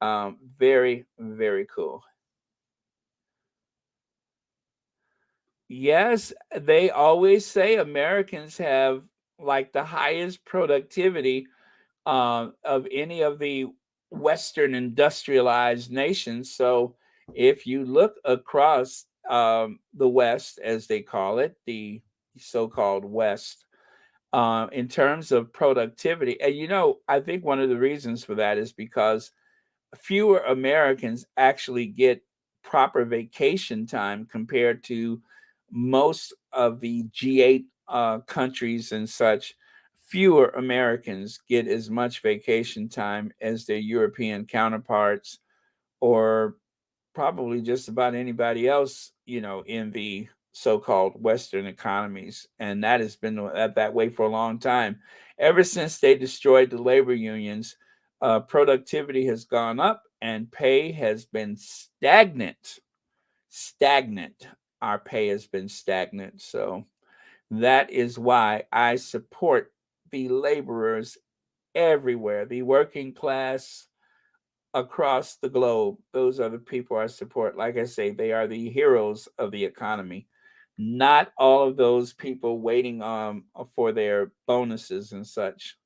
very, very cool. Yes, they always say Americans have like the highest productivity of any of the Western industrialized nations. So if you look across the West, as they call it, the so-called West, in terms of productivity, and I think one of the reasons for that is because fewer Americans actually get proper vacation time compared to most of the G8 countries and such. Fewer Americans get as much vacation time as their European counterparts, or probably just about anybody else, in the so-called Western economies. And that has been that way for a long time. Ever since they destroyed the labor unions, productivity has gone up and pay has been stagnant. Stagnant. Our pay has been stagnant. So that is why I support the laborers everywhere, the working class across the globe. Those are the people I support. Like I say, they are the heroes of the economy. Not all of those people waiting for their bonuses and such.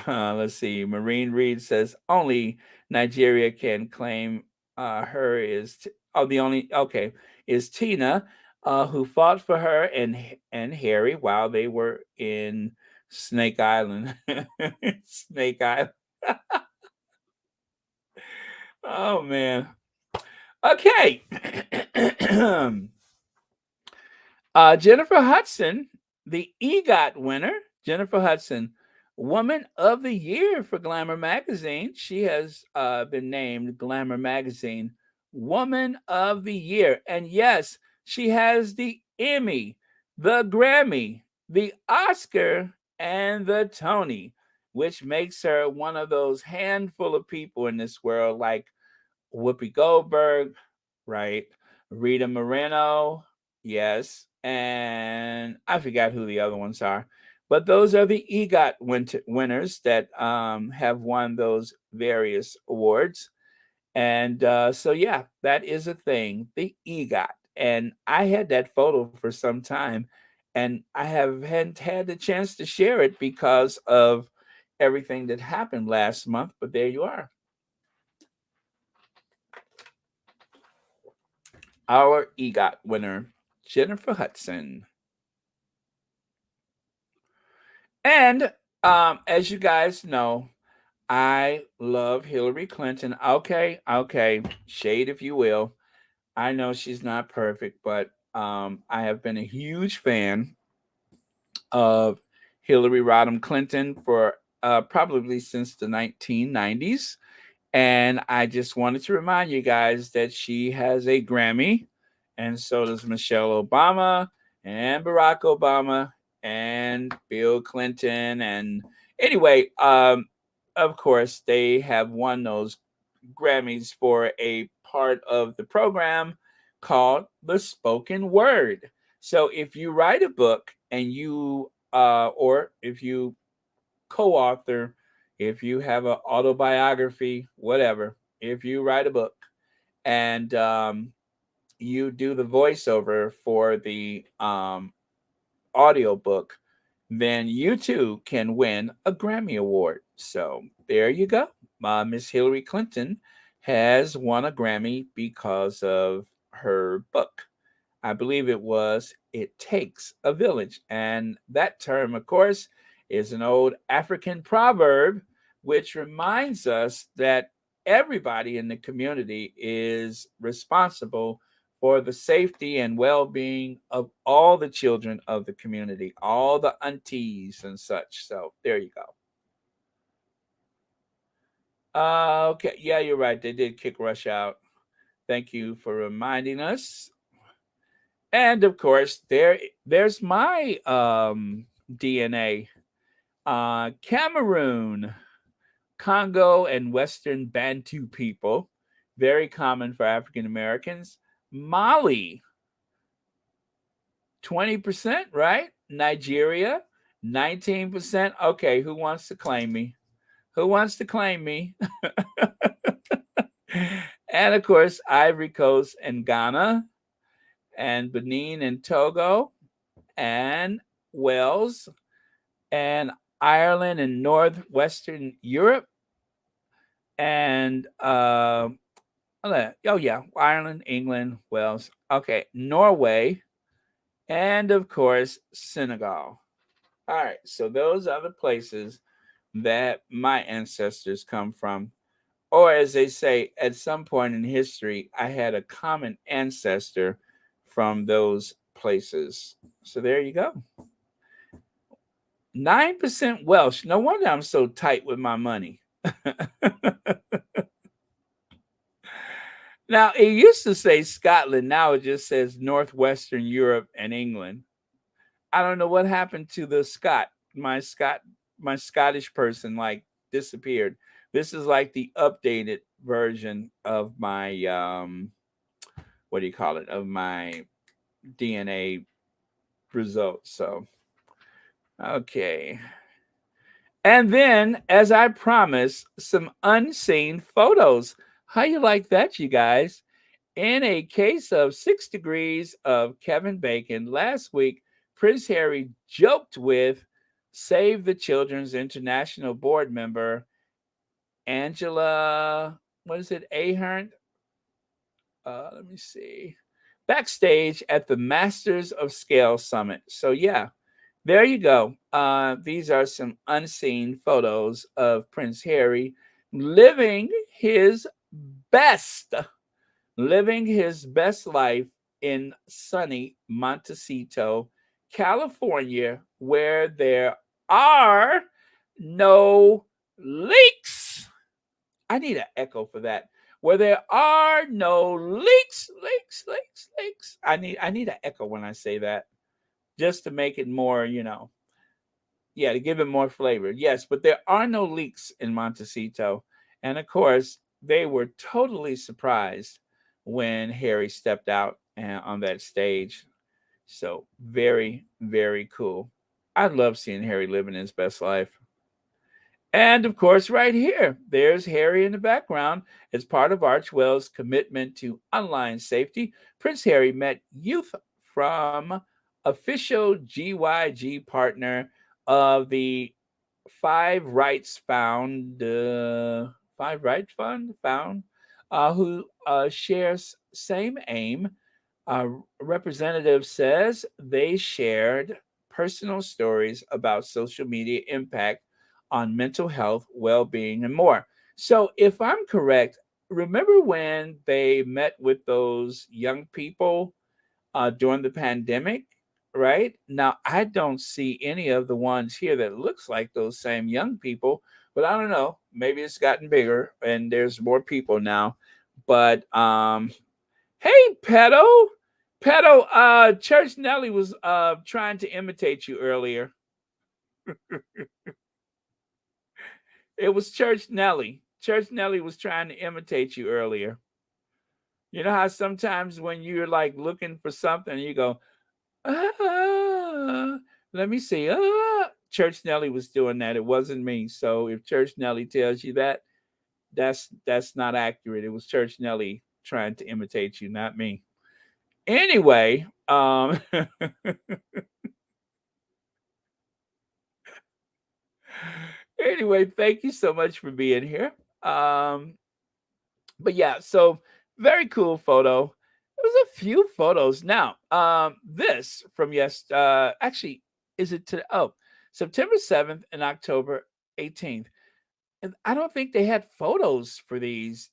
Let's see. Marine Reed says only Nigeria can claim her the only okay is Tina, who fought for her and Harry while they were in Snake Island. Snake Island. Oh man. Okay. Jennifer Hudson, the EGOT winner, Jennifer Hudson, Woman of the Year for Glamour Magazine. She has been named Glamour Magazine Woman of the Year. And yes, she has the Emmy, the Grammy, the Oscar, and the Tony, which makes her one of those handful of people in this world like Whoopi Goldberg, right? Rita Moreno, yes, and I forgot who the other ones are, but those are the EGOT winners that have won those various awards. And so, yeah, that is a thing, the EGOT. And I had that photo for some time, and I hadn't had the chance to share it because of everything that happened last month. But there you are. our EGOT winner, Jennifer Hudson. And as you guys know, I love Hillary Clinton. Okay, okay, shade if you will. I know she's not perfect, but I have been a huge fan of Hillary Rodham Clinton for probably since the 1990s. And I just wanted to remind you guys that she has a Grammy, and so does Michelle Obama and Barack Obama and Bill Clinton. And anyway, of course, they have won those Grammys for a part of the program called the spoken word. So if you write a book and or if you co-author, if you have an autobiography, whatever, if you write a book and you do the voiceover for the audiobook, then you too can win a Grammy Award. So there you go. Miss Hillary Clinton has won a Grammy because of her book. I believe it was It Takes a Village. And that term, of course, is an old African proverb, which reminds us that everybody in the community is responsible for the safety and well being of all the children of the community, all the aunties and such. So there you go. Okay. Yeah, you're right. They did kick Rush out. Thank you for reminding us. And of course, there's my DNA. Cameroon, Congo, and Western Bantu people, very common for African Americans. Mali, 20%, right? Nigeria, 19%. Okay, who wants to claim me? Who wants to claim me? And of course, Ivory Coast and Ghana, and Benin and Togo, and Wales, and Ireland and northwestern Europe, and oh yeah, Ireland, England, Wales. Okay, Norway, and of course Senegal. All right, so those are the places that my ancestors come from. Or as they say, at some point in history, I had a common ancestor from those places. So there you go. 9% Welsh. No wonder I'm so tight with my money. Now, it used to say Scotland. Now it just says Northwestern Europe and England. I don't know what happened to the Scot. My Scottish person like disappeared. This is like the updated version of my what do you call it? Of my DNA results. So, okay. And then, as I promised, some unseen photos. How you like that, you guys? In a case of 6 degrees of Kevin Bacon, last week, Prince Harry joked with Save the Children's International board member Angela, what is it, Ahern? Let me see. Backstage at the Masters of Scale Summit. So, yeah, there you go. These are some unseen photos of Prince Harry living his best, living his best life in sunny Montecito, California, where there are no leaks. I need an echo for that. Where there are no leaks. I need an echo when I say that, just to make it more, yeah, to give it more flavor. Yes, but there are no leaks in Montecito. And of course, they were totally surprised when Harry stepped out on that stage. So very, very cool. I love seeing Harry living his best life. And of course, right here, there's Harry in the background. As part of Archwell's commitment to online safety, Prince Harry met youth from official GYG partner of the Five Right Fund, who shares same aim Representative says they shared personal stories about social media impact on mental health, well-being, and more. So, if I'm correct, remember when they met with those young people during the pandemic, right? Now, I don't see any of the ones here that looks like those same young people, but I don't know. Maybe it's gotten bigger and there's more people now. But hey, Pedo, Church Nelly was trying to imitate you earlier. It was Church Nelly. Church Nelly was trying to imitate you earlier. You know how sometimes when you're like looking for something, you go, ah, let me see. Church Nelly was doing that. It wasn't me. So if Church Nelly tells you that, that's not accurate. It was Church Nelly trying to imitate you, not me. Anyway, anyway, thank you so much for being here. Um, but yeah, so very cool photo. There was a few photos. Now, this from actually, is it to September 7th and October 18th? And I don't think they had photos for these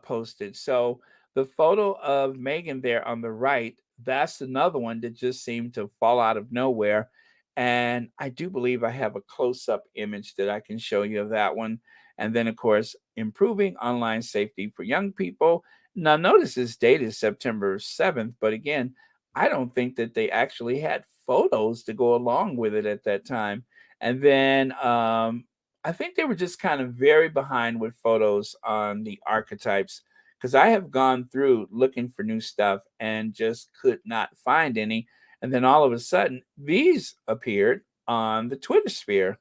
posted. So the photo of Megan there on the right, that's another one that just seemed to fall out of nowhere. And I do believe I have a close up image that I can show you of that one. And then, of course, improving online safety for young people. Now, notice this date is September 7th, but again, I don't think that they actually had photos to go along with it at that time. And then I think they were just kind of very behind with photos on the archetypes because I have gone through looking for new stuff and just could not find any. And then all of a sudden, these appeared on the Twitter sphere.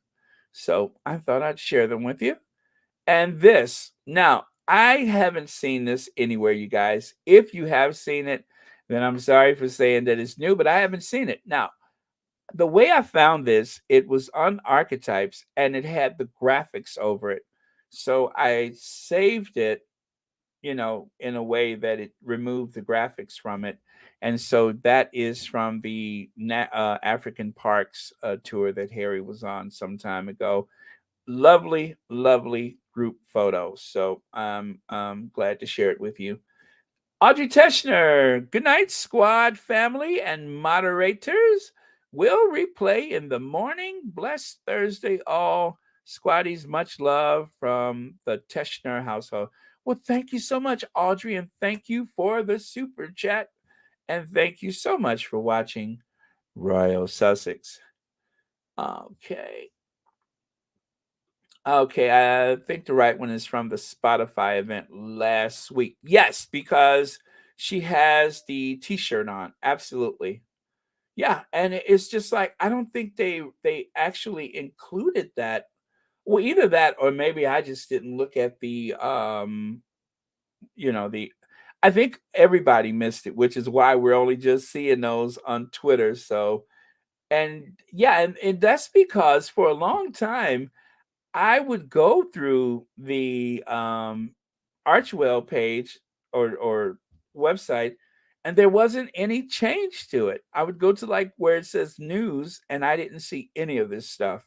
So I thought I'd share them with you. And this, now, I haven't seen this anywhere, you guys. If you have seen it, then I'm sorry for saying that it's new, but I haven't seen it. Now, the way I found this, it was on Archetypes and it had the graphics over it. So I saved it, in a way that it removed the graphics from it. And so that is from the African Parks tour that Harry was on some time ago. Lovely, lovely group photos. So I'm glad to share it with you. Audrey Teschner, good night, squad family and moderators. We'll replay in the morning. Blessed Thursday, all. Squaddies, much love from the Teschner household. Well, thank you so much, Audrey, and thank you for the super chat. And thank you so much for watching Royal Sussex. Okay. Okay, I think the right one is from the Spotify event last week. Yes, because she has the t-shirt on. Absolutely. Yeah, and it's just like I don't think they actually included that. Well, either that or maybe I just didn't look at the I think everybody missed it, which is why we're only just seeing those on Twitter. So, and yeah, and that's because for a long time I would go through the Archwell page or website, and there wasn't any change to it. I would go to like where it says news, and I didn't see any of this stuff.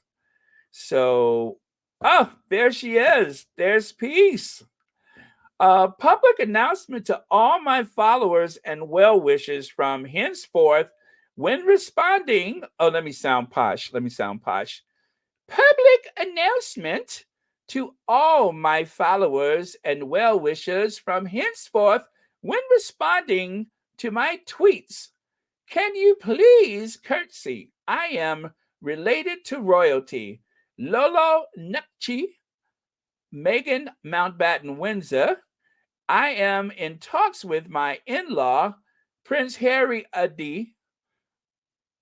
So, oh, there she is. There's peace. Public announcement to all my followers and well wishers from henceforth when responding. Oh, let me sound posh. Let me sound posh. Public announcement to all my followers and well wishers from henceforth when responding to my tweets. Can you please curtsy? I am related to royalty. Lolo Nupchi, Meghan Mountbatten-Windsor. I am in talks with my in-law, Prince Harry Adi,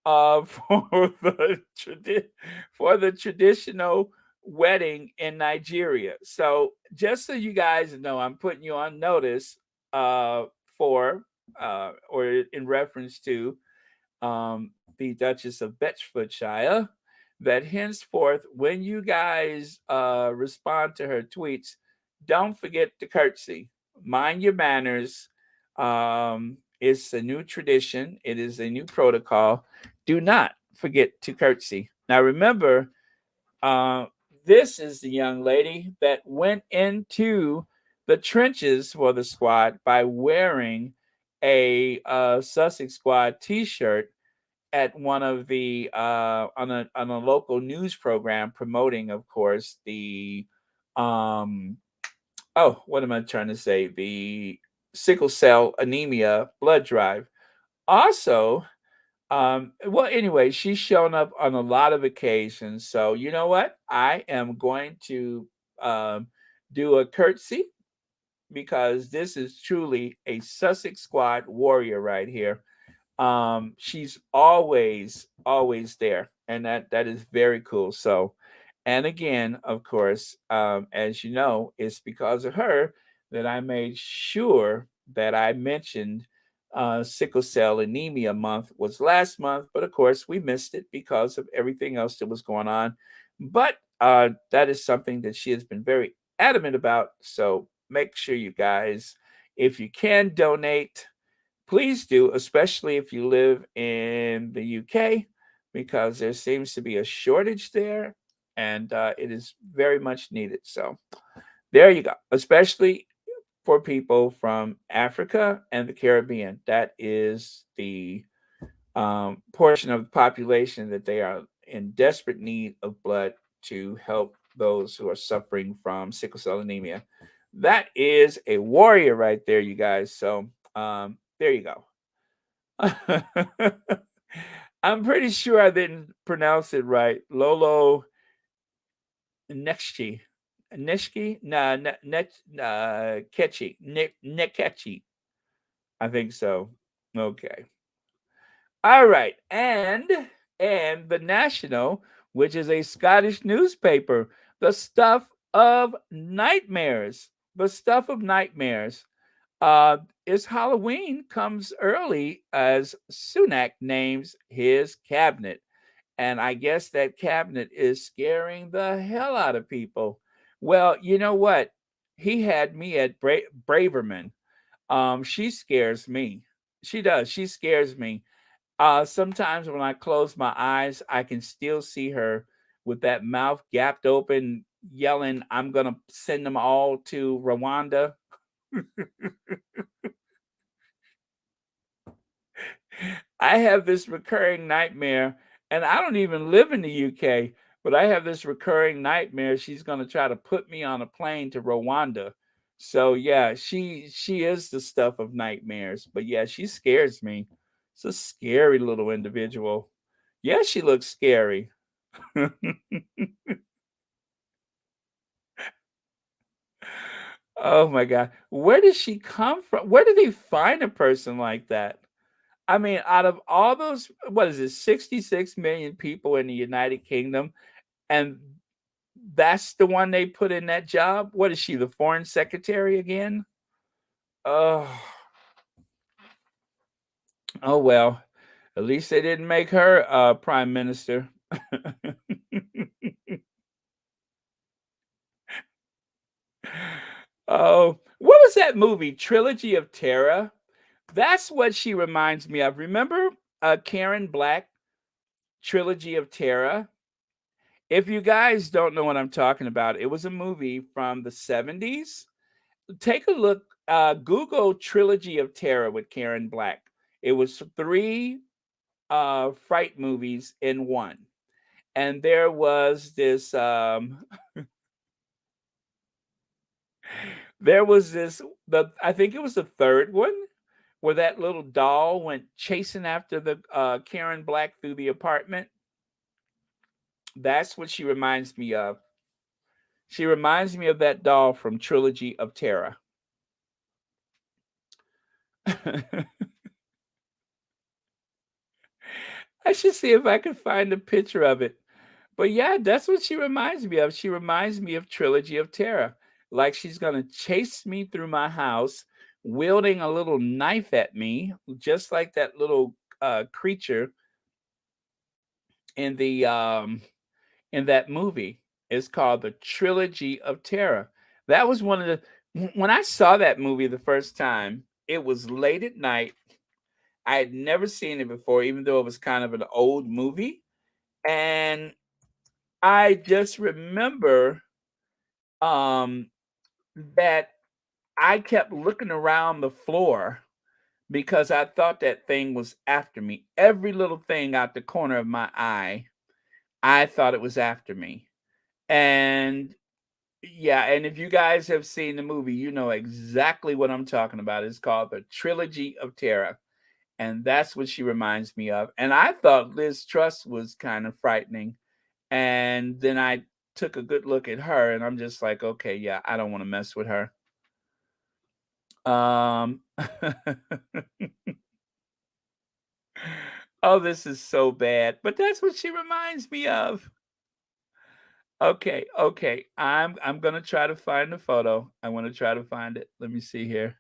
for for the traditional wedding in Nigeria. So just so you guys know, I'm putting you on notice for or in reference to the Duchess of Bedfordshire, that henceforth, when you guys respond to her tweets, don't forget to curtsy. Mind your manners. It's a new tradition. It is a new protocol. Do not forget to curtsy. Now, remember, uh, this is the young lady that went into the trenches for the squad by wearing a Sussex squad T-shirt at one of the on a local news program promoting, of course, the um oh, what am I trying to say? The sickle cell anemia blood drive. Also, well, anyway, she's shown up on a lot of occasions. So you know what? I am going to um, do a curtsy because this is truly a Sussex squad warrior right here. She's always there, and that is very cool. So, and again, of course, as you know, it's because of her that I made sure that I mentioned sickle cell anemia month was last month, but of course we missed it because of everything else that was going on. But that is something that she has been very adamant about. So make sure you guys, if you can donate, please do, especially if you live in the UK, because there seems to be a shortage there, and it is very much needed. So there you go, especially for people from Africa and the Caribbean. That is the portion of the population that they are in desperate need of blood to help those who are suffering from sickle cell anemia. That is a warrior right there, you guys. So there you go. I'm pretty sure I didn't pronounce it right. Lolo Nexchi. Neshki? Nah, Ketchi. Nekechi. I think so. Okay. All right. And the National, which is a Scottish newspaper, the stuff of nightmares. The stuff of nightmares. Is Halloween comes early as Sunak names his cabinet. And I guess that cabinet is scaring the hell out of people. Well, you know what? He had me at Braverman. She scares me. She does. She scares me. Sometimes when I close my eyes, I can still see her with that mouth gapped open, yelling, "I'm gonna send them all to Rwanda." I have this recurring nightmare, and I don't even live in the UK, but I have this recurring nightmare. She's going to try to put me on a plane to Rwanda. So yeah, she is the stuff of nightmares. But yeah, she scares me. It's a scary little individual. Yeah, she looks scary. Oh my god. Where did she come from? Where did they find a person like that? I mean, out of all those, what is it, 66 million people in the United Kingdom, and that's the one they put in that job? What is she, the foreign secretary again? Oh, oh well. At least they didn't make her prime minister. Oh, what was that movie? Trilogy of Terror? That's what she reminds me of. Remember Karen Black, Trilogy of Terror? If you guys don't know what I'm talking about, it was a movie from the 70s. Take a look, Google Trilogy of Terror with Karen Black. It was three fright movies in one. And there was this there was this the I think it was the third one where that little doll went chasing after the Karen Black through the apartment. That's what she reminds me of. She reminds me of that doll from Trilogy of Terror. I should see if I can find a picture of it. But yeah, that's what she reminds me of. She reminds me of Trilogy of Terror. Like she's gonna chase me through my house, wielding a little knife at me, just like that little creature in the in that movie. It's called the Trilogy of Terror. That was one of the when I saw that movie the first time, it was late at night. I had never seen it before, even though it was kind of an old movie. And I just remember um, that I kept looking around the floor because I thought that thing was after me. Every little thing out the corner of my eye, I thought it was after me. And yeah, and if you guys have seen the movie, you know exactly what I'm talking about. It's called The Trilogy of Terror. And that's what she reminds me of. And I thought Liz Truss was kind of frightening. And then I took a good look at her and I'm just like, okay, yeah, I don't want to mess with her. Um Oh, this is so bad, but that's what she reminds me of. Okay, okay. I'm gonna try to find the photo. I want to try to find it. Let me see here.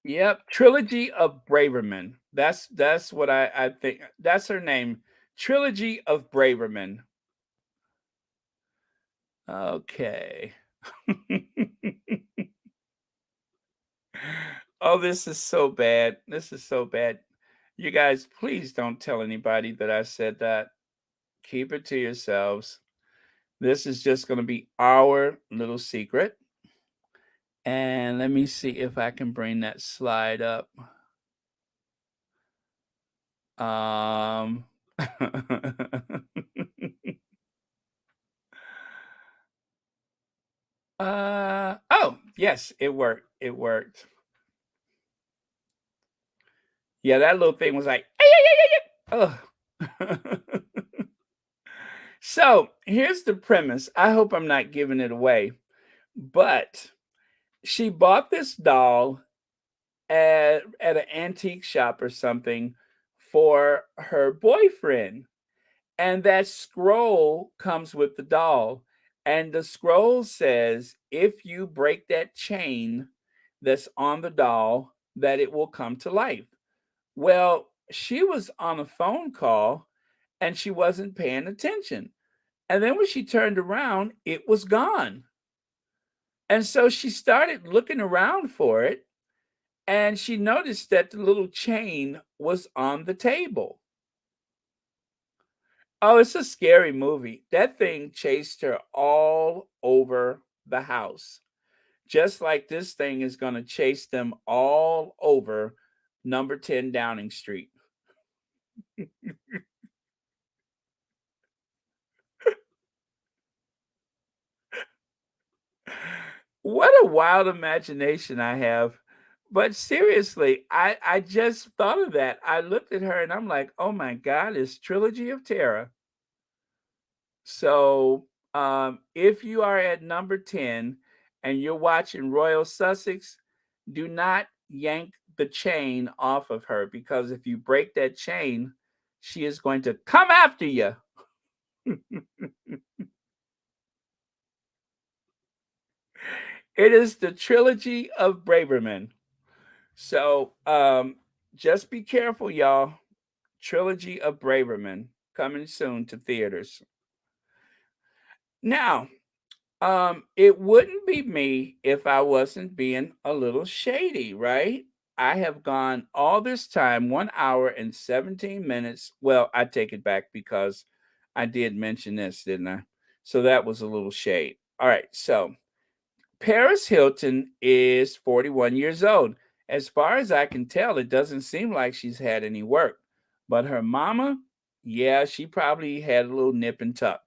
Yep, Trilogy of Braverman. That's what I think. That's her name. Trilogy of Braverman. Okay. Oh, this is so bad. This is so bad. You guys, please don't tell anybody that I said that. Keep it to yourselves. This is just going to be our little secret. And let me see if I can bring that slide up. Um oh, yes, it worked. It worked. Yeah, that little thing was like, oh. So here's the premise. I hope I'm not giving it away, but she bought this doll at an antique shop or something for her boyfriend. And that scroll comes with the doll. And the scroll says, if you break that chain that's on the doll, that it will come to life. Well, she was on a phone call and she wasn't paying attention. And then when she turned around, it was gone. And so she started looking around for it and she noticed that the little chain was on the table. Oh, it's a scary movie. That thing chased her all over the house, just like this thing is gonna chase them all over number 10 Downing Street. What a wild imagination I have. But seriously, I just thought of that. I looked at her and I'm like, "Oh my god, it's Trilogy of Terror." So, if you are at number 10 and you're watching Royal Sussex, do not yank the chain off of her because if you break that chain, she is going to come after you. It is the Trilogy of Braverman. So, just be careful, y'all. Trilogy of Braverman coming soon to theaters. Now, it wouldn't be me if I wasn't being a little shady, right? I have gone all this time, 1 hour and 17 minutes. Well, I take it back because I did mention this, didn't I? So that was a little shade. All right, so Paris Hilton is 41 years old. As far as I can tell, it doesn't seem like she's had any work. But her mama, yeah, she probably had a little nip and tuck.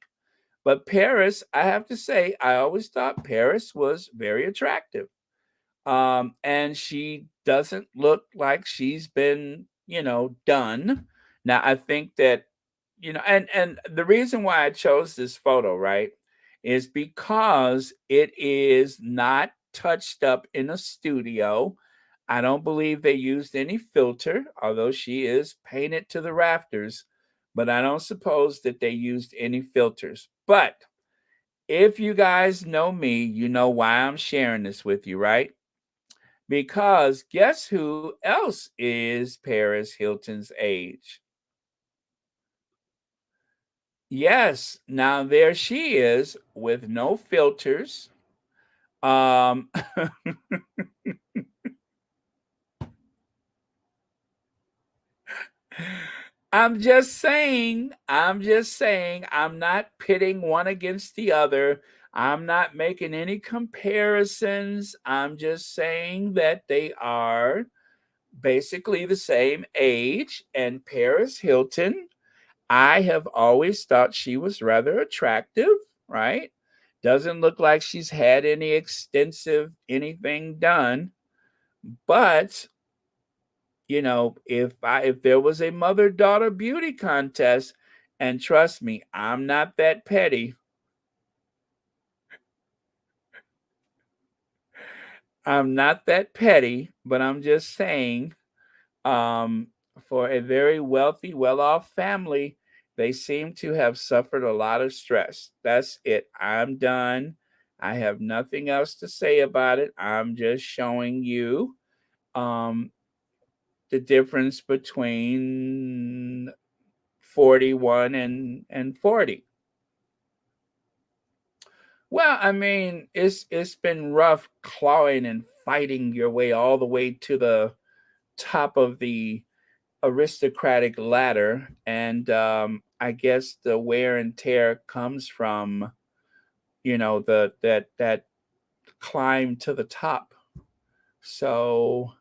But Paris, I have to say, I always thought Paris was very attractive. And she doesn't look like she's been, done. Now I think that, and the reason why I chose this photo, right, is because it is not touched up in a studio. I don't believe they used any filter, although she is painted to the rafters, but I don't suppose that they used any filters. But if you guys know me, you know why I'm sharing this with you, right? Because guess who else is Paris Hilton's age? Yes, now there she is with no filters, Um, I'm just saying, I'm not pitting one against the other. I'm not making any comparisons. I'm just saying that they are basically the same age. And Paris Hilton, I have always thought she was rather attractive, right? Doesn't look like she's had any extensive anything done, but if there was a mother-daughter beauty contest, and trust me, I'm not that petty. I'm not that petty, but I'm just saying, um, for a very wealthy, well-off family, they seem to have suffered a lot of stress. That's it. I'm done. I have nothing else to say about it. I'm just showing you um, the difference between 41 and 40. Well, I mean, it's been rough clawing and fighting your way all the way to the top of the aristocratic ladder, and I guess the wear and tear comes from the that climb to the top. So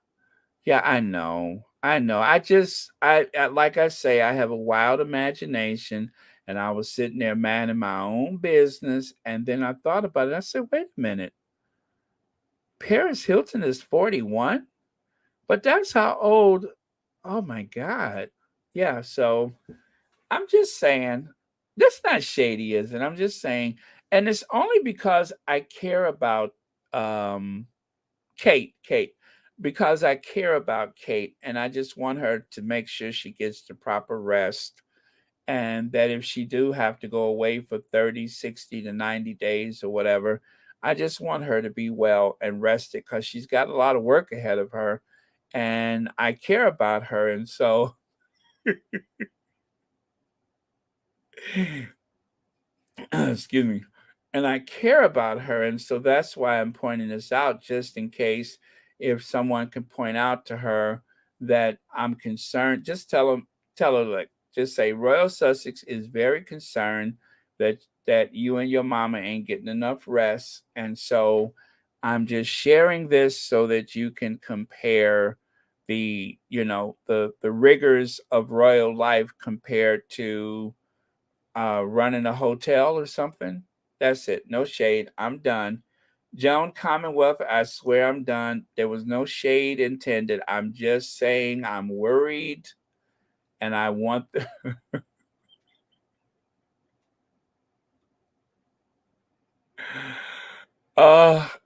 yeah, I know. I like I say, I have a wild imagination, and I was sitting there minding my own business, and then I thought about it. I said, wait a minute, Paris Hilton is 41, but that's how old. Oh my God. Yeah. So I'm just saying, that's not shady, is it? I'm just saying, and it's only because I care about um, Kate, because I care about Kate, and I just want her to make sure she gets the proper rest, and that if she do have to go away for 30, 60 to 90 days or whatever, I just want her to be well and rested because she's got a lot of work ahead of her, and I care about her, and so excuse me, and I care about her, and so that's why I'm pointing this out, just in case if someone can point out to her that I'm concerned. Just tell her, like, just say Royal Sussex is very concerned that you and your mama ain't getting enough rest, and so I'm just sharing this so that you can compare the rigors of royal life compared to running a hotel or something. That's it. No shade. I'm done. Joan Commonwealth, I swear I'm done. There was no shade intended. I'm just saying I'm worried and I want the.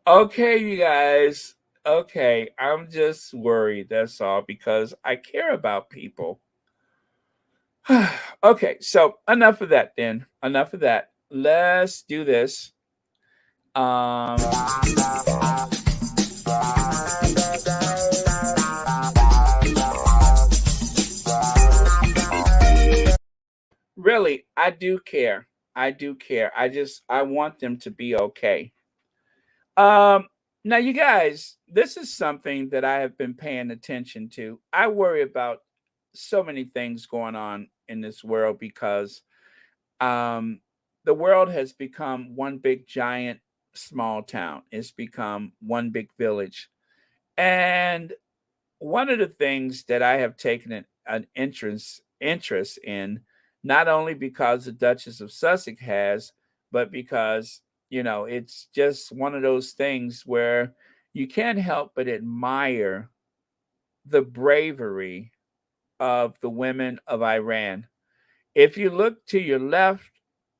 Okay, you guys. Okay, I'm just worried. That's all because I care about people. Okay, so enough of that then. Enough of that. Let's do this. Um, Really, I do care. I do care. I want them to be okay. Um Now you guys, this is something that I have been paying attention to. I worry about so many things going on in this world because um the world has become one big giant small town. It's become one big village. And one of the things that I have taken an interest in, not only because the Duchess of Sussex has, but because it's just one of those things where you can't help but admire the bravery of the women of Iran. If you look to your left,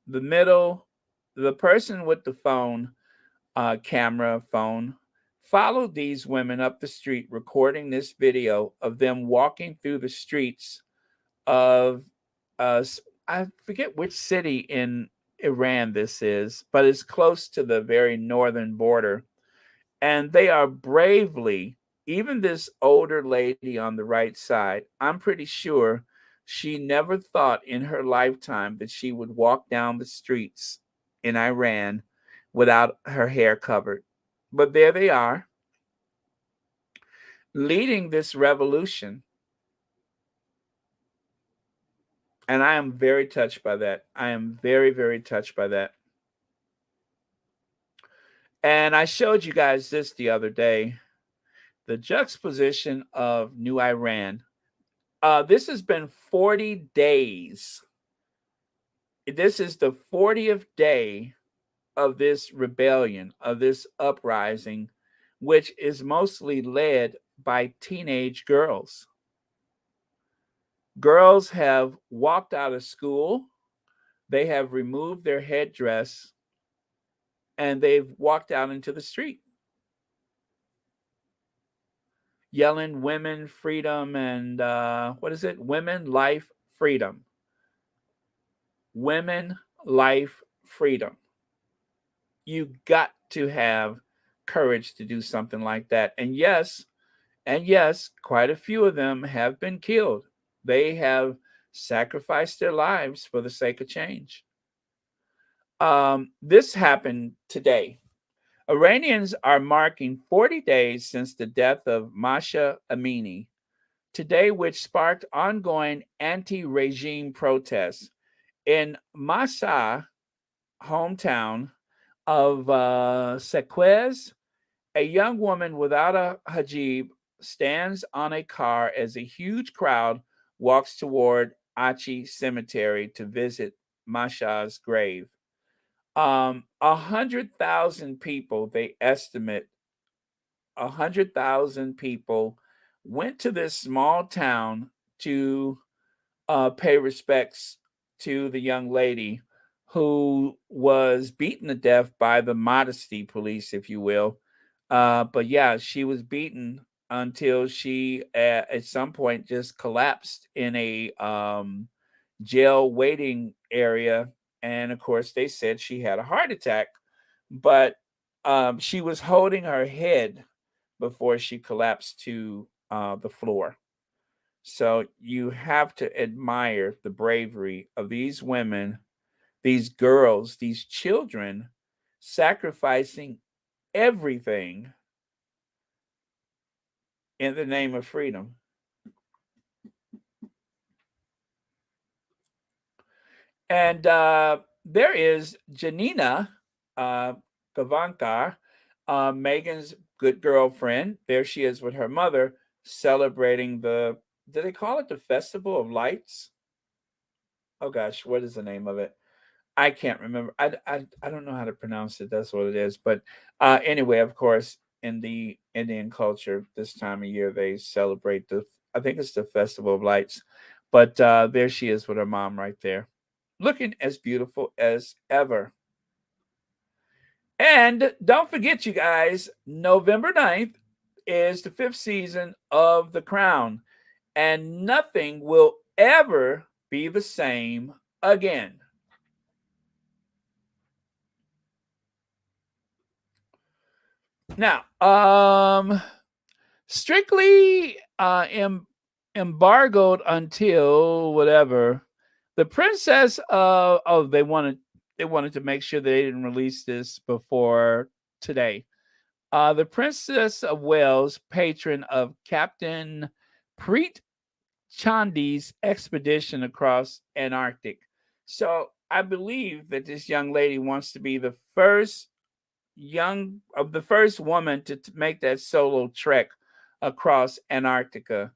the middle, the person with the phone, follow these women up the street recording this video of them walking through the streets of I forget which city in Iran this is, but it's close to the very northern border. And they are bravely, even this older lady on the right side, I'm pretty sure she never thought in her lifetime that she would walk down the streets in Iran without her hair covered. But there they are, leading this revolution. And I am very touched by that. I am very, very touched by that. And I showed you guys this the other day, the juxtaposition of New Iran. This has been 40 days. This is the 40th day of this rebellion, of this uprising, which is mostly led by teenage girls. Girls have walked out of school, they have removed their headdress, and they've walked out into the street yelling women, freedom, and what is it? Women, life, freedom. Women, life, freedom. You got to have courage to do something like that. And yes, quite a few of them have been killed. They have sacrificed their lives for the sake of change. This happened today. Iranians are marking 40 days since the death of Masha Amini, today, which sparked ongoing anti regime protests. In Masa, hometown of Sequez, a young woman without a hijab stands on a car as a huge crowd walks toward Achi Cemetery to visit Masha's grave. 100,000 people, they estimate 100,000 people went to this small town to pay respects to the young lady who was beaten to death by the modesty police, if you will. But yeah, she was beaten until she, at some point, just collapsed in a jail waiting area. And of course, they said she had a heart attack, but she was holding her head before she collapsed to the floor. So you have to admire the bravery of these women, these girls, these children sacrificing everything in the name of freedom. And there is Janina Gavankar, Meghan's good girlfriend. There she is with her mother celebrating the, do they call it the Festival of Lights? Oh gosh, what is the name of it? I can't remember. I don't know how to pronounce it. That's what it is. But anyway, of course, in the Indian culture, this time of year they celebrate the. I think it's the Festival of Lights. But there she is with her mom right there, looking as beautiful as ever. And don't forget, you guys, November 9th is the 5th season of The Crown, and nothing will ever be the same again. Now, strictly embargoed until whatever. The princess they wanted to make sure they didn't release this before today. The Princess of Wales, patron of Captain Preet Chandi's expedition across Antarctic. So I believe that this young lady wants to be the first woman to make that solo trek across Antarctica.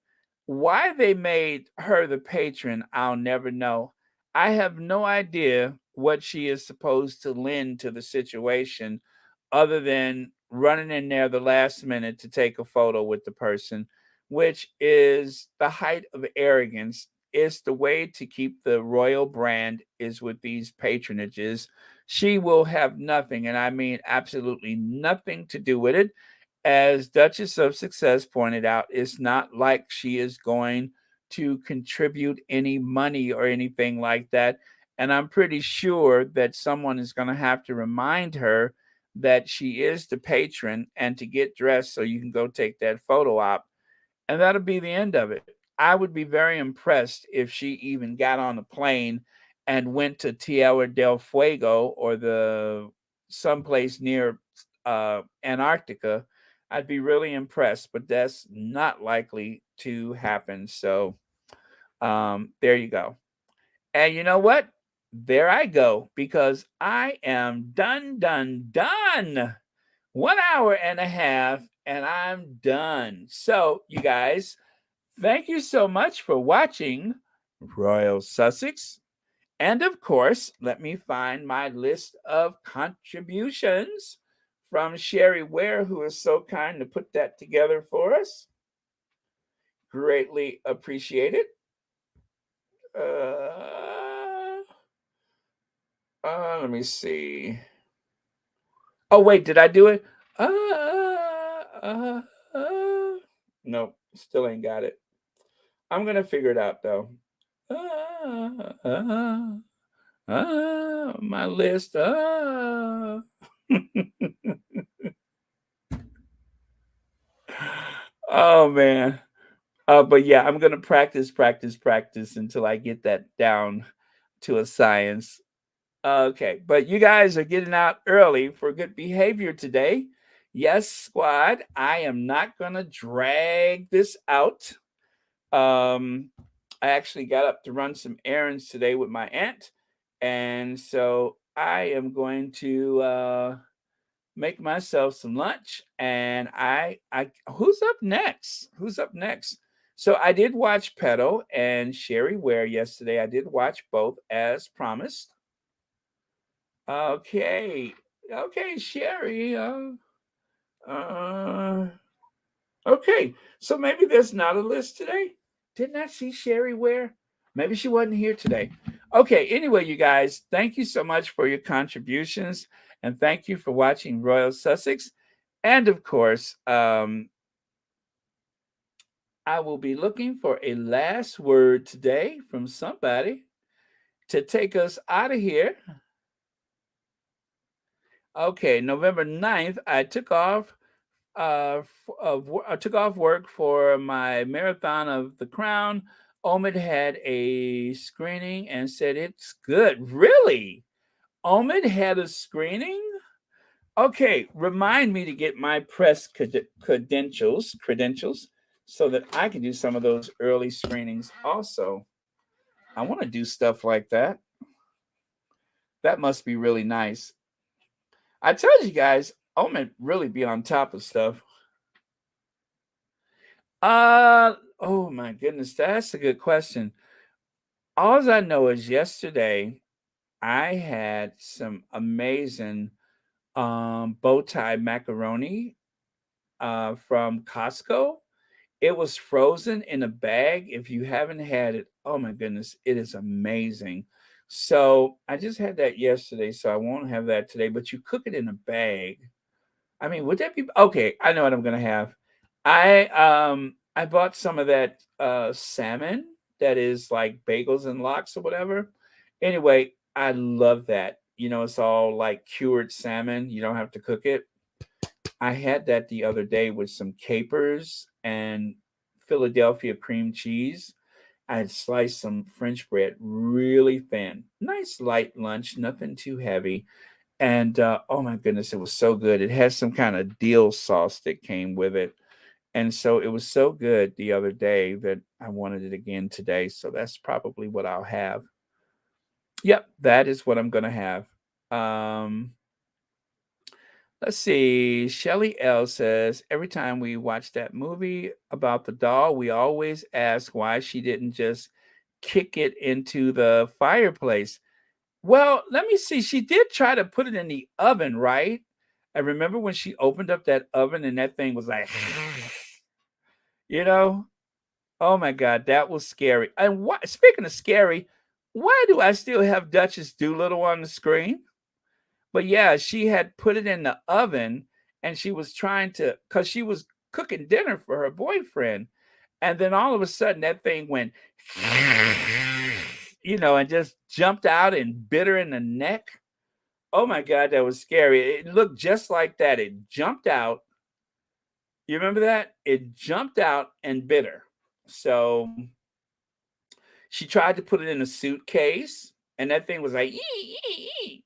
Why they made her the patron, I'll never know. I have no idea what she is supposed to lend to the situation other than running in there the last minute to take a photo with the person, which is the height of arrogance. It's the way to keep the royal brand is with these patronages. She will have nothing, and I mean absolutely nothing to do with it. As Duchess of Success pointed out, it's not like she is going to contribute any money or anything like that. And I'm pretty sure that someone is going to have to remind her that she is the patron and to get dressed so you can go take that photo op. And that'll be the end of it. I would be very impressed if she even got on a plane and went to Tierra del Fuego or the someplace near Antarctica, I'd be really impressed, but that's not likely to happen. So there you go. And you know what? There I go because I am done. 1 hour and a half, and I'm done. So, you guys, thank you so much for watching Royal Sussex. And of course, let me find my list of contributions from Sherry Ware, who is so kind to put that together for us. Greatly appreciate it. Uh, let me see. Oh, wait, did I do it? Uh, nope, still ain't got it. I'm gonna figure it out though. Uh, uh, my list. Oh man. But yeah, I'm gonna practice until I get that down to a science. Okay, but you guys are getting out early for good behavior today. Yes, squad, I am not gonna drag this out. Um, I actually got up to run some errands today with my aunt, and so I am going to make myself some lunch. And I who's up next? Who's up next? So I did watch Pedo and Sherry Ware yesterday. I did watch both as promised. Okay, okay, Sherry. Uh, okay, so maybe there's not a list today. Didn't I see Sherry Ware? Maybe she wasn't here today. Okay, anyway, you guys, thank you so much for your contributions and thank you for watching Royal Sussex. And of course, I will be looking for a last word today from somebody to take us out of here. Okay, November 9th, I took off I took off work for my marathon of The Crown. Omid had a screening and said it's good. Really? Omid had a screening? Okay, remind me to get my press credentials so that I can do some of those early screenings also. I want to do stuff like that. That must be really nice. I told you guys, Omid really be on top of stuff. Oh my goodness, that's a good question. All I know is yesterday I had some amazing bow tie macaroni from Costco. It was frozen in a bag. If you haven't had it, oh my goodness, it is amazing. So I just had that yesterday, so I won't have that today. But you cook it in a bag. I mean, would that be okay? I know what I'm gonna have. I bought some of that salmon that is like bagels and lox or whatever. Anyway, I love that. You know, it's all like cured salmon. You don't have to cook it. I had that the other day with some capers and Philadelphia cream cheese. I had sliced some French bread really thin. Nice light lunch, nothing too heavy. And oh my goodness, it was so good. It has some kind of dill sauce that came with it. And so it was so good the other day that I wanted it again today. So that's probably what I'll have. Yep, that is what I'm going to have. Um, let's see. Shelly L says every time we watch that movie about the doll, we always ask why she didn't just kick it into the fireplace. Well, let me see. She did try to put it in the oven, right? I remember when she opened up that oven and that thing was like, you know, oh my God, that was scary. And what, speaking of scary, why do I still have Duchess Doolittle on the screen? But yeah, she had put it in the oven and she was trying to, because she was cooking dinner for her boyfriend. And then all of a sudden that thing went, and just jumped out and bit her in the neck. Oh my God, that was scary. It looked just like that. It jumped out. You remember that? It jumped out and bit her. So she tried to put it in a suitcase, and that thing was like, ee, ee, ee.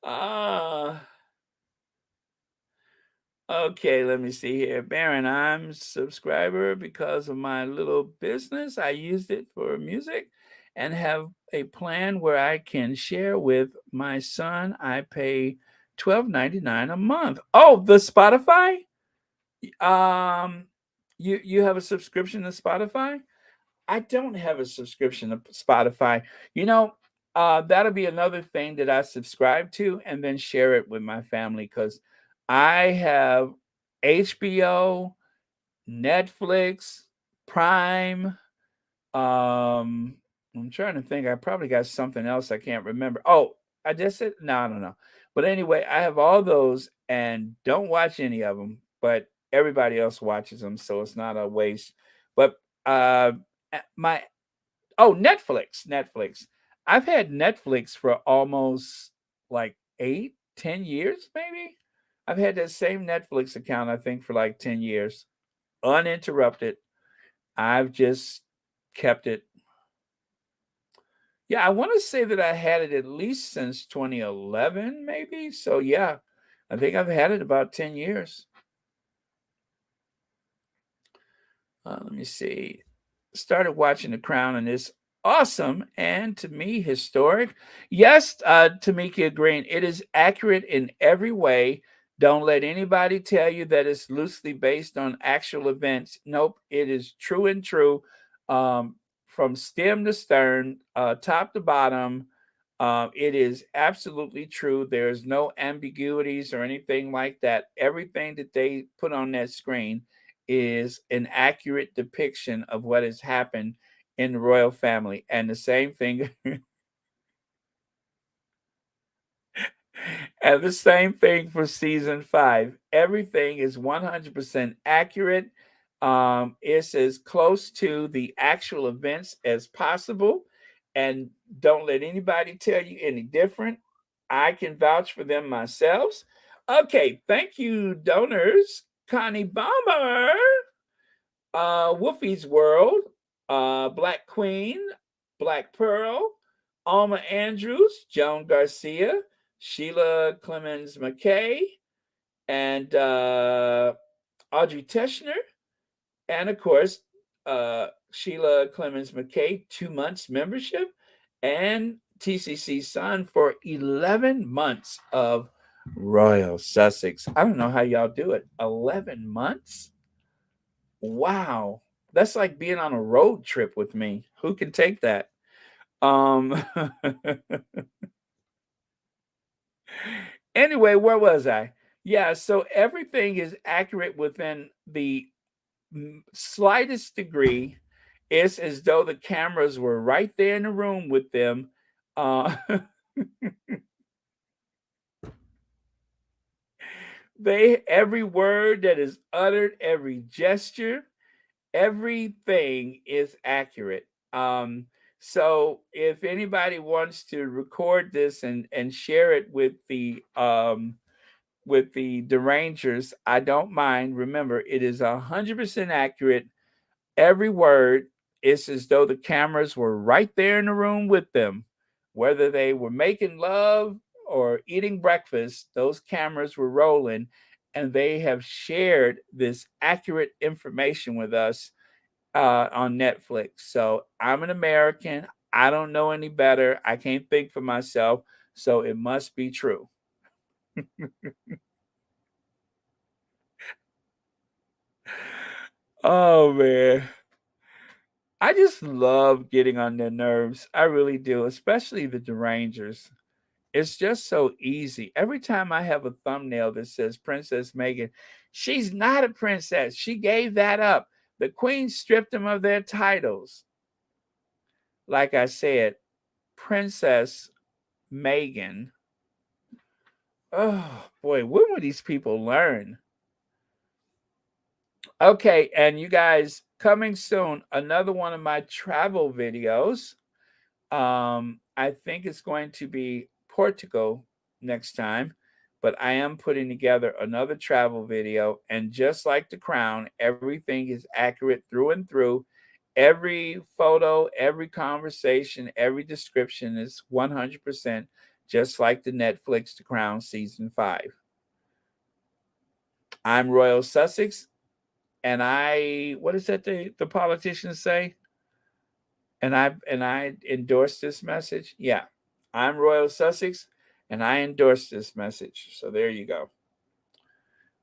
Uh, okay, let me see here. Baron, I'm subscriber because of my little business. I used it for music and have a plan where I can share with my son. I pay 12.99 a month. Oh, the Spotify? Um, you have a subscription to Spotify? I don't have a subscription to Spotify. You know, that'll be another thing that I subscribe to and then share it with my family because I have HBO, Netflix, Prime. Um, I'm trying to think. I probably got something else I can't remember. Oh, I just said no, I don't know. But anyway, I have all those and don't watch any of them, but everybody else watches them, so it's not a waste. But my Netflix. I've had Netflix for almost like 8, 10 years, maybe. I've had that same Netflix account, I think, for like 10 years, uninterrupted. I've just kept it. Yeah, I want to say that I had it at least since 2011, maybe. So yeah, I think I've had it about 10 years. Let me see. Started watching The Crown and it's awesome and to me historic. Yes, Tamika Green, it is accurate in every way. Don't let anybody tell you that it's loosely based on actual events. Nope, it is true and true, um, from stem to stern, top to bottom. It is absolutely true. There's no ambiguities or anything like that. Everything that they put on that screen is an accurate depiction of what has happened in the royal family. And the same thing and the same thing for season 5. Everything is 100% accurate. It's as close to the actual events as possible. And don't let anybody tell you any different. I can vouch for them myself. Okay, thank you, donors. Connie Bomber, Wolfie's World, Black Queen, Black Pearl, Alma Andrews, Joan Garcia, Sheila Clemens McKay, and Audrey Teschner, and of course, Sheila Clemens McKay, 2 months membership, and TCC Son for 11 months of Royal Sussex. I don't know how y'all do it. 11 months? Wow. That's like being on a road trip with me. Who can take that? Um anyway, where was I? Yeah, so everything is accurate within the slightest degree. It's as though the cameras were right there in the room with them. Uh they every word that is uttered, every gesture, everything is accurate. So if anybody wants to record this and share it with the derangers, I don't mind. Remember, it is 100% accurate. Every word is as though the cameras were right there in the room with them. Whether they were making love or eating breakfast, those cameras were rolling and they have shared this accurate information with us on Netflix. So I'm an American. I don't know any better. I can't think for myself. So it must be true. Oh, man. I just love getting on their nerves. I really do, especially the derangers. It's just so easy. Every time I have a thumbnail that says Princess Meghan, she's not a princess. She gave that up. The Queen stripped them of their titles. Like I said, Princess Meghan. Oh boy, when will these people learn? Okay, and you guys, coming soon, another one of my travel videos. I think it's going to be Portugal next time, but I am putting together another travel video. And just like The Crown, everything is accurate through and through. Every photo, every conversation, every description is 100% just like the Netflix The Crown season 5. I'm Royal Sussex, and what is that the politicians say? And I endorse this message. Yeah, I'm Royal Sussex, and I endorse this message. So there you go.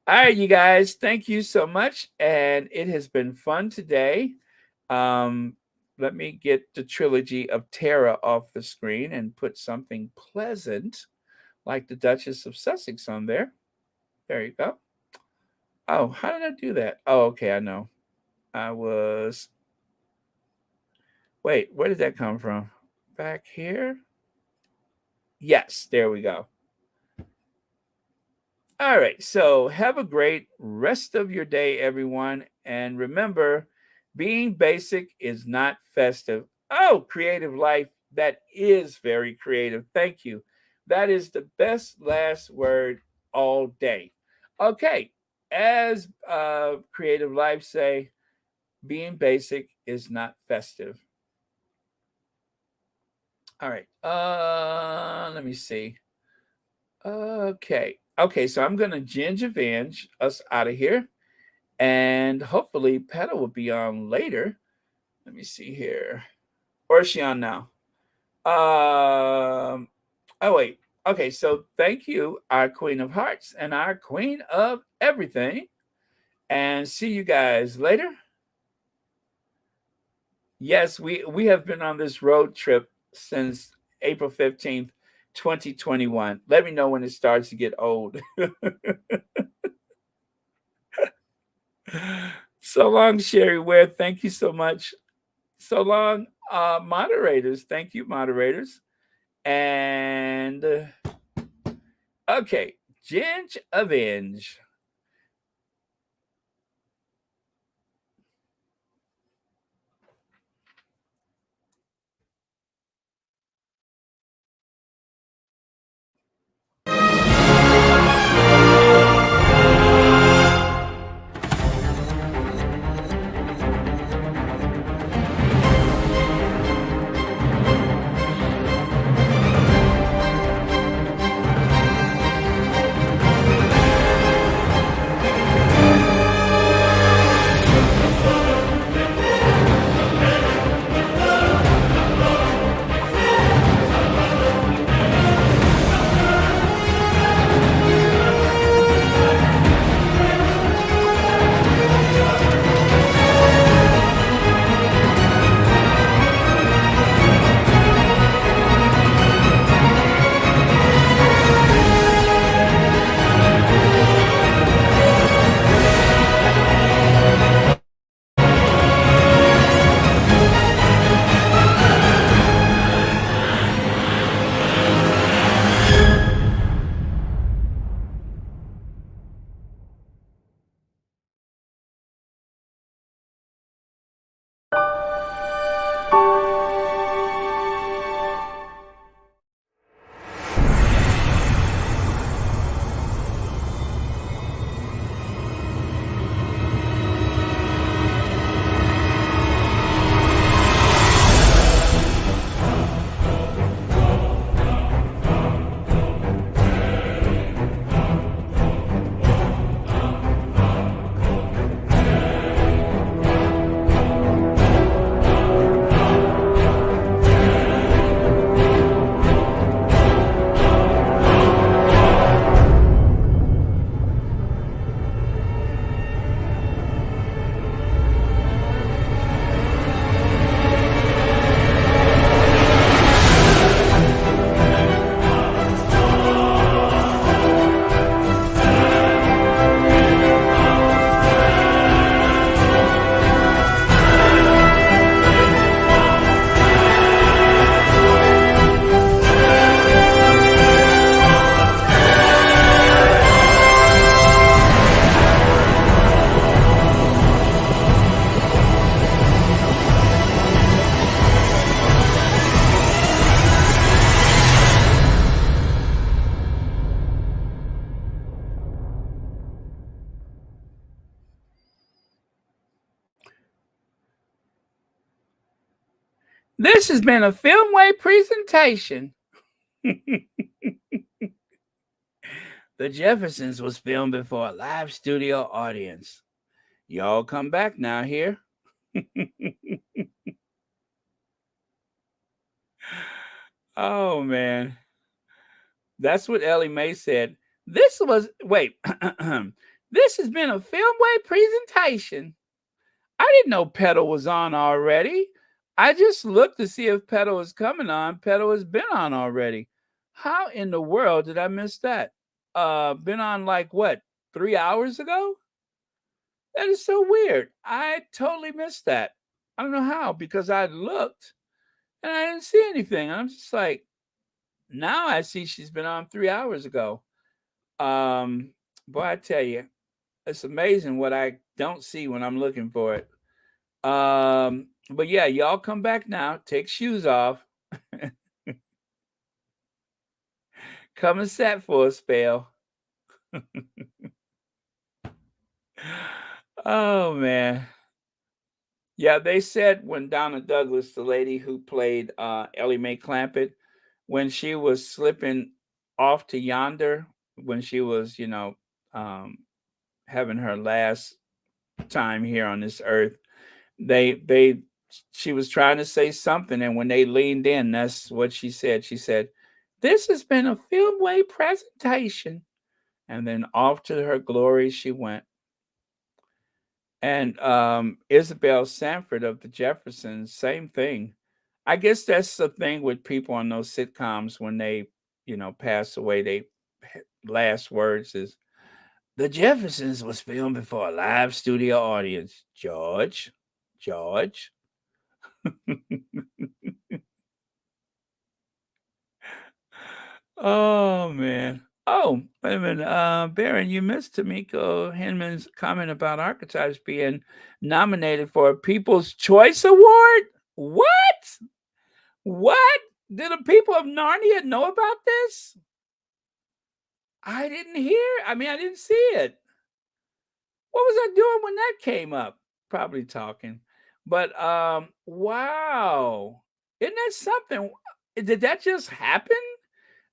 All right, you guys, thank you so much, and it has been fun today. Um, Let me get the trilogy of Terra off the screen and put something pleasant like the Duchess of Sussex on there. There you go. Oh, how did I do that? Oh, okay, I know. I was. Wait, where did that come from? Back here? Yes, there we go. All right, so have a great rest of your day, everyone. And remember, being basic is not festive. Oh, creative life, that is very creative. Thank you. That is the best last word all day. Okay, as creative life say, being basic is not festive. All right, let me see. Okay, so I'm gonna gingervenge us out of here, and hopefully Peta will be on later. Let me see here. Or is she on now? Oh wait. Okay, so thank you, our Queen of Hearts and our Queen of Everything. And see you guys later. Yes, we have been on this road trip since April 15th, 2021. Let me know when it starts to get old. So long, Sherry Ware. Thank you so much. So long, moderators. Thank you, moderators. And okay, Ginge Avenge. This has been a Filmway presentation. The Jeffersons was filmed before a live studio audience. Y'all come back now here. Oh man. That's what Ellie Mae said. This was wait. This has been a Filmway presentation. I didn't know Pedal was on already. I just looked to see if Pedal was coming on. Pedal has been on already. How in the world did I miss that? Been on like what, 3 hours ago? That is so weird. I totally missed that. I don't know how, because I looked and I didn't see anything. I'm just like, now I see she's been on 3 hours ago. Boy, I tell you, it's amazing what I don't see when I'm looking for it. But yeah, y'all come back now. Take shoes off. Come and sit for a spell. Oh man. Yeah, they said when Donna Douglas, the lady who played Ellie Mae Clampett, when she was slipping off to yonder, when she was, um, having her last time here on this earth, they she was trying to say something, and when they leaned in, that's what she said. She said, "This has been a Filmway presentation," and then off to her glory she went. And Isabel Sanford of the Jeffersons, same thing. I guess that's the thing with people on those sitcoms when they, pass away. They last words is the Jeffersons was filmed before a live studio audience. George. Oh man. Oh, wait a minute. Baron, you missed Tamiko Hinman's comment about Archetypes being nominated for a People's Choice Award. What? What? Did the people of Narnia know about this? I didn't hear. I mean, I didn't see it. What was I doing when that came up? Probably talking. But wow. Isn't that something? Did that just happen?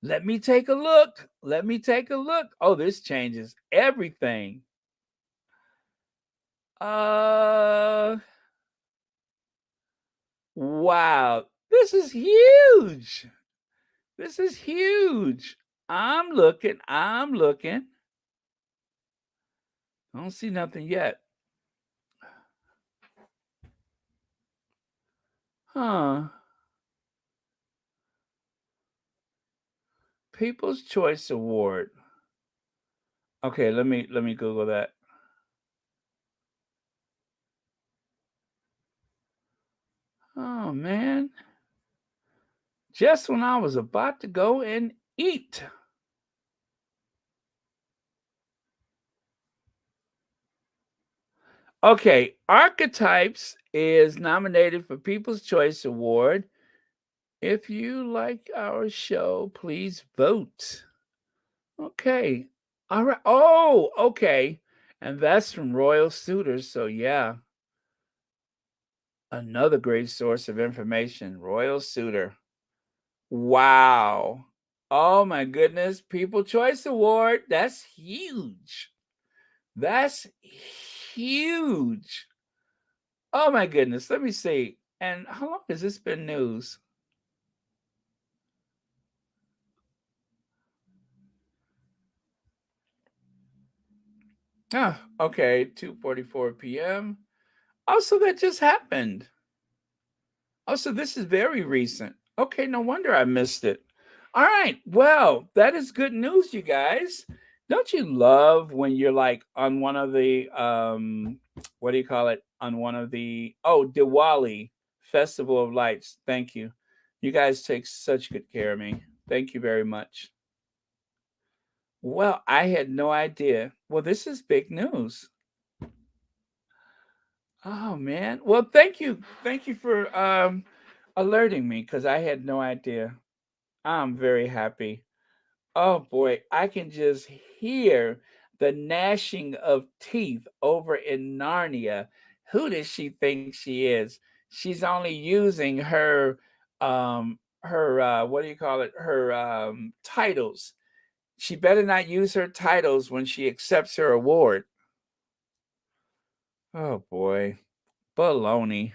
Let me take a look. Let me take a look. Oh, this changes everything. Uh wow. This is huge. This is huge. I'm looking. I'm looking. I don't see nothing yet. Huh. People's Choice Award. Okay, let me Google that. Oh man. Just when I was about to go and eat. Okay, Archetypes is nominated for People's Choice Award. If you like our show, please vote. Okay. All right. Oh, okay. And that's from Royal Suitors. So, yeah, another great source of information. Royal Suitor. Wow. Oh, my goodness. People Choice Award. That's huge. That's huge. Oh, my goodness. Let me see. And how long has this been news? Ah, okay. 2:44 p.m. Also, that just happened. Oh, so this is very recent. Okay, no wonder I missed it. All right. Well, that is good news, you guys. Don't you love when you're like on one of the what do you call it? On one of the Diwali Festival of Lights. Thank you. You guys take such good care of me. Thank you very much. Well, I had no idea. Well, this is big news. Oh man. Well, thank you. Thank you for alerting me because I had no idea. I'm very happy. Oh boy, I can just hear the gnashing of teeth over in Narnia. Who does she think she is? She's only using her what do you call it? Her titles. She better not use her titles when she accepts her award. Oh boy, baloney.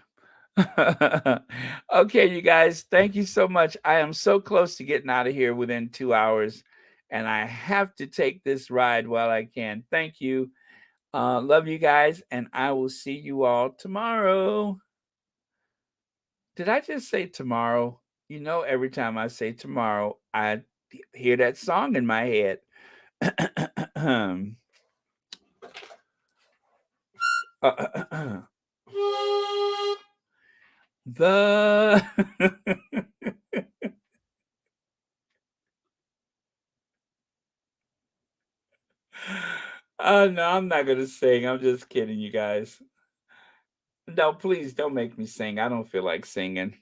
Okay, you guys, thank you so much. I am so close to getting out of here within 2 hours, and I have to take this ride while I can. Thank you. Love you guys, and I will see you all tomorrow. Did I just say tomorrow? You know, every time I say tomorrow, I hear that song in my head. The Oh no, I'm not gonna sing. I'm just kidding, you guys. No, please don't make me sing. I don't feel like singing.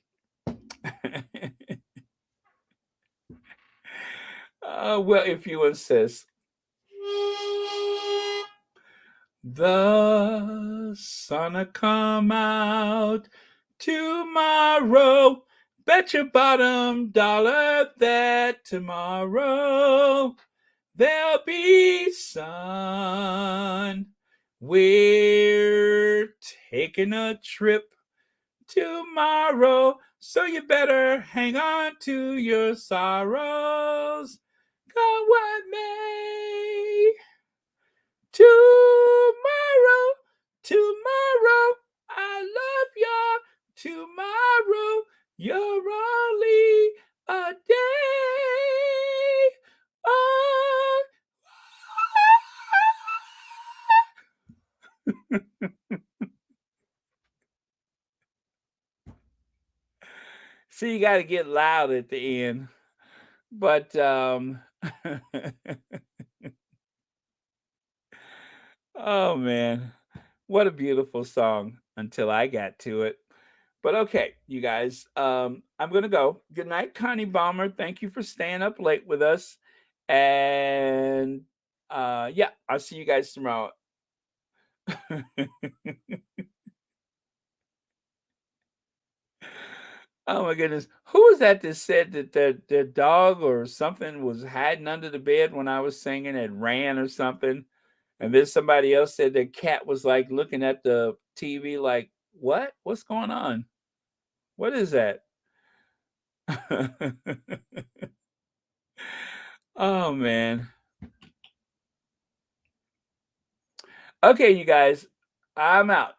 Well, if you insist. The sun'll come out tomorrow. Bet your bottom dollar that tomorrow there'll be sun. We're taking a trip tomorrow, so you better hang on to your sorrows. Come what may. Tomorrow, tomorrow, I love ya. Tomorrow, you're only a day. Oh. See, you got to get loud at the end. But oh man, what a beautiful song until I got to it. But okay, you guys, I'm gonna go. Good night, Connie Bomber. Thank you for staying up late with us. And yeah, I'll see you guys tomorrow. Oh my goodness. Who was that said that the dog or something was hiding under the bed when I was singing? It ran or something. And then somebody else said the cat was like looking at the TV like, what? What's going on? What is that? Oh man. Okay, you guys, I'm out.